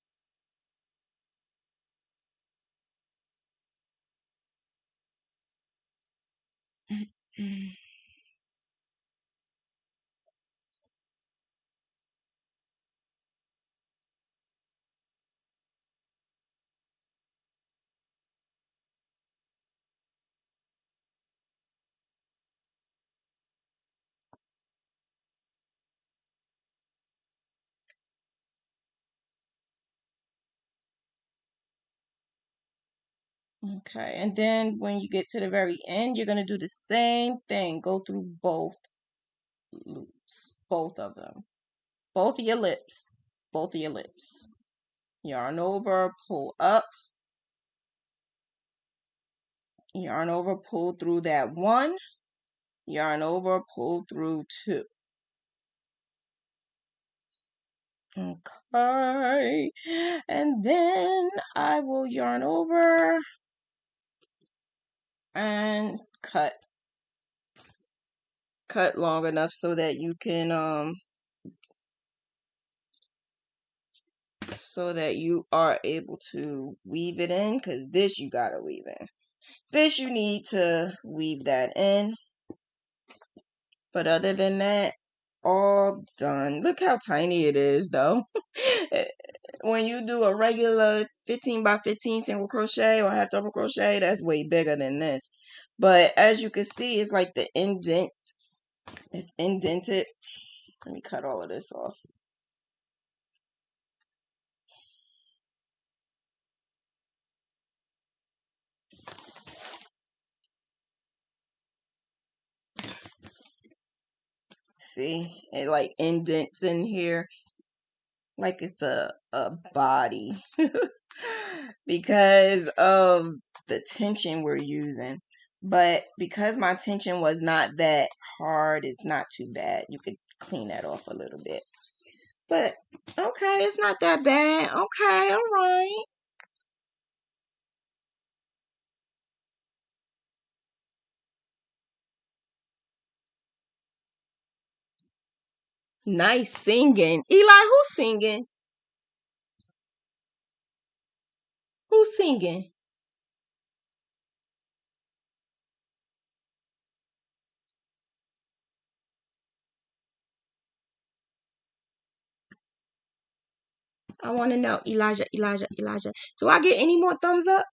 Okay, and then when you get to the very end, you're going to do the same thing. Go through both loops, both of them. Both of your lips. Both of your lips. Yarn over, pull up. Yarn over, pull through that one. Yarn over, pull through two. Okay, and then I will yarn over and cut long enough so that you can so that you are able to weave it in, because this you gotta weave in. This you need to weave that in. But other than that, all done. Look how tiny it is though. when you do a regular 15 by 15 single crochet or half double crochet, that's way bigger than this. But as you can see, it's like the indent. It's indented. Let me cut all of this off. See, it like indents in here like it's a body because of the tension we're using. But because my tension was not that hard, it's not too bad. You could clean that off a little bit. But okay, it's not that bad. Okay, all right. Nice singing. Eli, who's singing? Who's singing? I want to know. Elijah, Elijah, Elijah. Do I get any more thumbs up?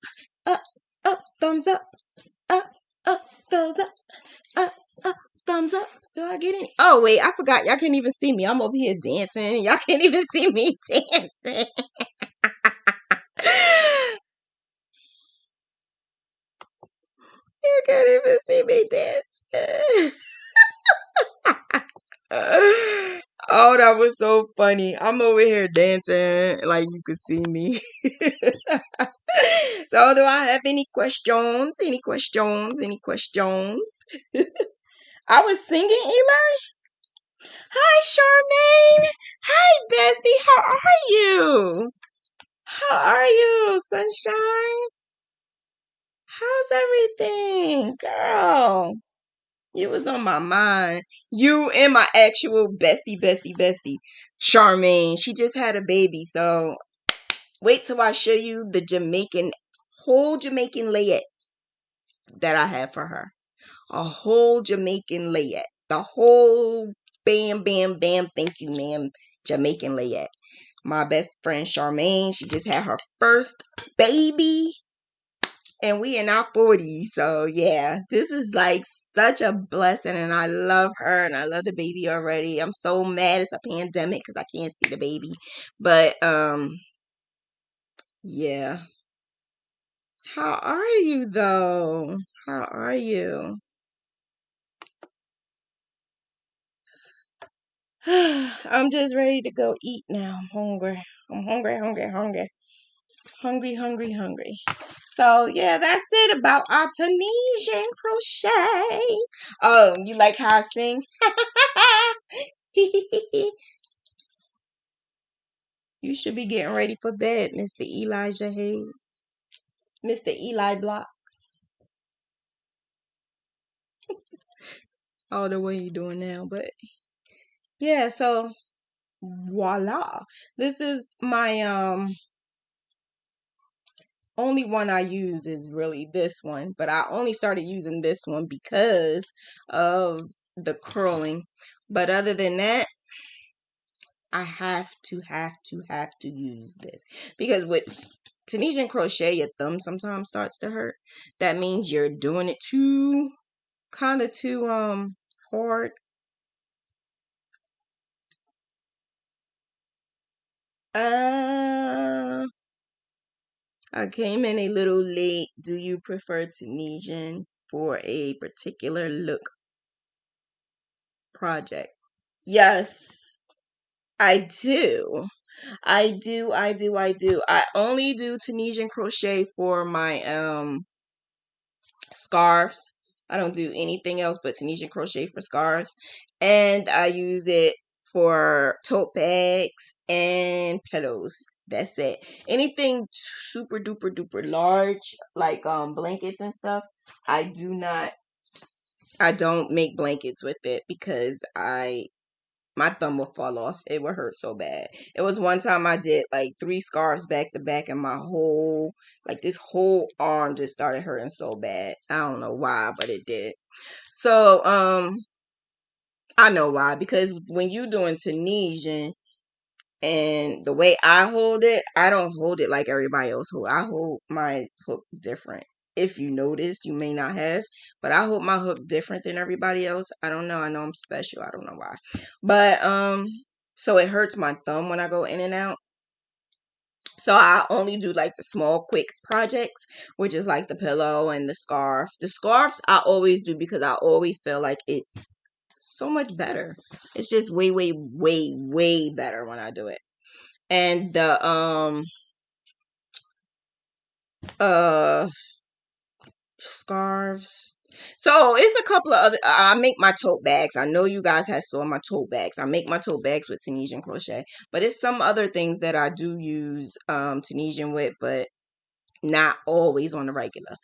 Up, up, thumbs up. Up, up, thumbs up. Up, up, thumbs up. Do I get any? Oh, wait, I forgot. Y'all can't even see me. I'm over here dancing. Y'all can't even see me dancing. You can't even see me dancing. Oh, that was so funny. I'm over here dancing like you could see me. So, do I have any questions? Any questions? Any questions? I was singing, Eli. Hi, Charmaine. Hi, Bestie. How are you? How are you, sunshine? How's everything, girl? You was on my mind. You and my actual bestie, Charmaine. She just had a baby, so wait till I show you the whole Jamaican layette that I have for her. A whole Jamaican layette. The whole bam, bam, bam, thank you, ma'am, Jamaican layette. My best friend Charmaine, she just had her first baby. And we in our 40s. So yeah, this is like such a blessing, and I love her and I love the baby already. I'm so mad it's a pandemic because I can't see the baby. But yeah. How are you though? How are you? I'm just ready to go eat now. I'm hungry. I'm hungry, hungry, hungry. Hungry, hungry, hungry. So yeah, that's it about our Tunisian crochet. Oh, you like how I sing? You should be getting ready for bed, Mr. Elijah Hayes. Mr. Eli Block. I don't know what you're doing now, but yeah, so voila. This is my only one I use is really this one, but I only started using this one because of the curling. But other than that, I have to use this because with Tunisian crochet, your thumb sometimes starts to hurt. That means you're doing it kind of too hard. Uh, I came in a little late. Do you prefer Tunisian for a particular look project? Yes, I do. I only do Tunisian crochet for my scarves. I don't do anything else but Tunisian crochet for scarves. And I use it for tote bags and pillows. That's it. Anything super duper duper large, like blankets and stuff, I don't make blankets with it because my thumb will fall off. It would hurt so bad. It was one time I did like 3 scarves back to back, and this whole arm just started hurting so bad. I don't know why, but it did. So, I know why, because when you doing Tunisian, And the way I hold it, I don't hold it like everybody else hold. I hold my hook different. If you noticed, you may not have, but I hold my hook different than everybody else. I don't know. I know I'm special. I don't know why. But so it hurts my thumb when I go in and out. So I only do like the small quick projects, which is like the pillow and the scarf. The scarves I always do because I always feel like it's so much better. It's just way, way, way, way better when I do it. And the uh scarves. So it's a couple of other. I make my tote bags. I know you guys have saw my tote bags. I make my tote bags with Tunisian crochet, but it's some other things that I do use Tunisian with, but not always on the regular.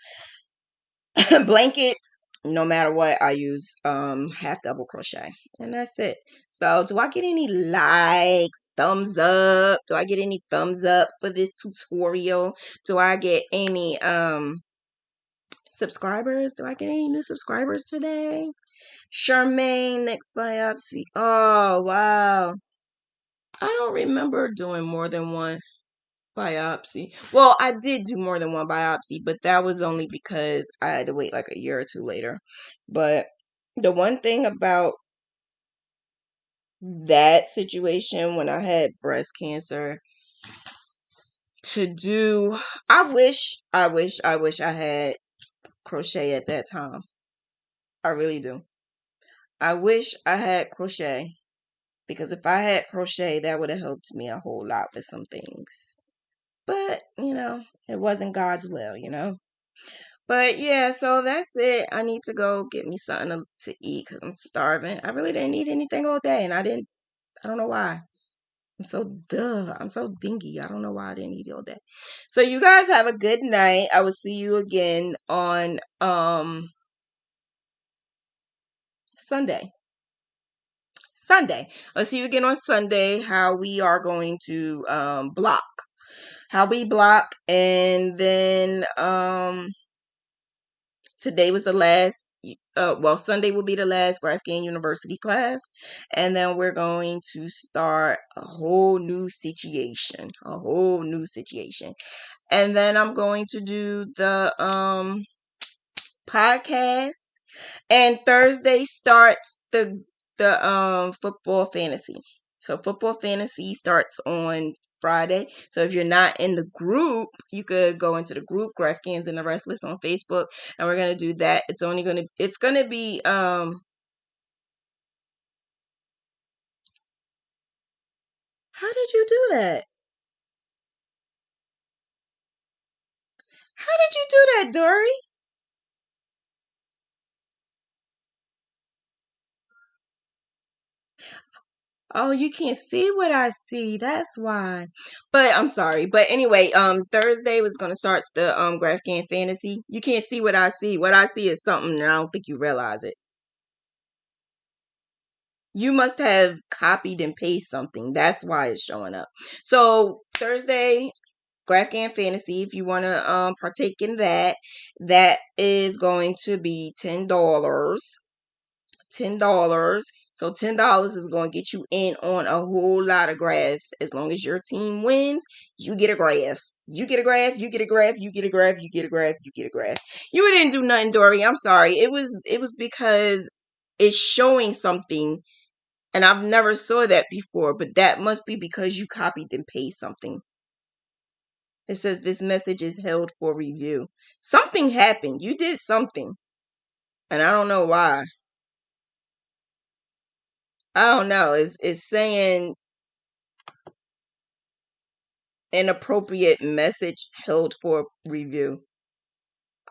Blankets, no matter what, I use half double crochet, and that's it. So do I get any likes, thumbs up? Do I get any thumbs up for this tutorial? Do I get any subscribers? Do I get any new subscribers today? Charmaine, next biopsy. Oh wow, I don't remember doing more than one biopsy. Well, I did do more than one biopsy, but that was only because I had to wait like a year or two later. But the one thing about that situation when I had breast cancer to do, I had crochet at that time. I really do. I wish I had crochet because if I had crochet, that would have helped me a whole lot with some things. But, it wasn't God's will. But yeah, so that's it. I need to go get me something to eat because I'm starving. I really didn't eat anything all day, and I don't know why. I'm so dingy. I don't know why I didn't eat all day. So you guys have a good night. I will see you again on Sunday. I'll see you again on Sunday. How we are going to block. How we block, and then today was the last, Sunday will be the last Graphghan University class. And then we're going to start a whole new situation. And then I'm going to do the podcast. And Thursday starts the football fantasy. So football fantasy starts on Friday. So if you're not in the group, you could go into the group Graphghansandtherestless on Facebook, and we're gonna do that. It's gonna be how did you do that? How did you do that, Dory? Oh, you can't see what I see. That's why. But I'm sorry. But anyway, Thursday was gonna start the Graphghan fantasy. You can't see what I see. What I see is something and I don't think you realize it. You must have copied and pasted something. That's why it's showing up. So Thursday, Graphghan Fantasy, if you want to partake in that, that is going to be $10. $10. So $10 is going to get you in on a whole lot of graphs. As long as your team wins, you get a graph. You get a graph, you get a graph, you get a graph, you get a graph, you get a graph. You didn't do nothing, Dory. I'm sorry. It was because it's showing something, and I've never saw that before, but that must be because you copied and pasted something. It says this message is held for review. Something happened. You did something, and I don't know why. I don't know. It's saying inappropriate message held for review.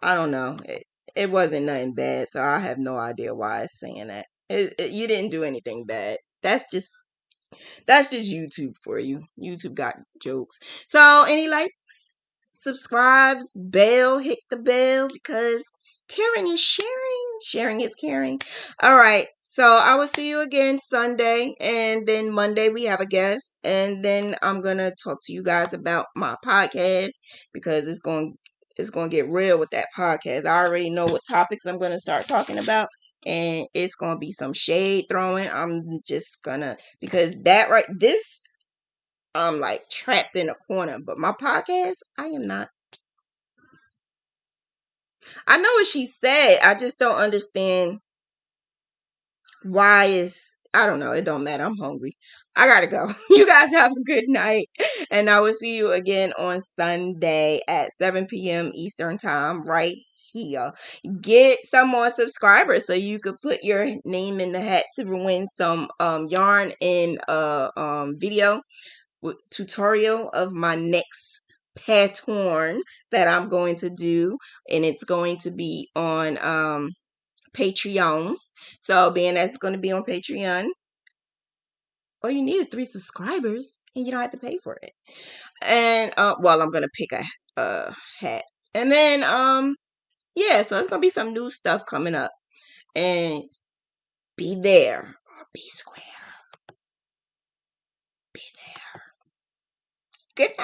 I don't know. It wasn't nothing bad, so I have no idea why it's saying that. You didn't do anything bad. That's just YouTube for you. YouTube got jokes. So any likes, subscribes, bell, hit the bell because caring is sharing. Sharing is caring. All right. So I will see you again Sunday, and then Monday we have a guest, and then I'm gonna talk to you guys about my podcast because it's going to get real with that podcast. I already know what topics I'm going to start talking about, and it's going to be some shade throwing. I'm just going to, because that right, this I'm like trapped in a corner. But my podcast, I am not. I know what she said. I just don't understand why I don't know. It don't matter. I'm hungry. I gotta go. You guys have a good night. And I will see you again on Sunday at 7 p.m. Eastern time right here. Get some more subscribers so you could put your name in the hat to win some yarn and video tutorial of my next pattern that I'm going to do, and it's going to be on Patreon. So being that it's going to be on Patreon, all you need is 3 subscribers and you don't have to pay for it. And well, I'm going to pick a hat. And then yeah, so it's going to be some new stuff coming up. And be there or be square. Be there. Good night.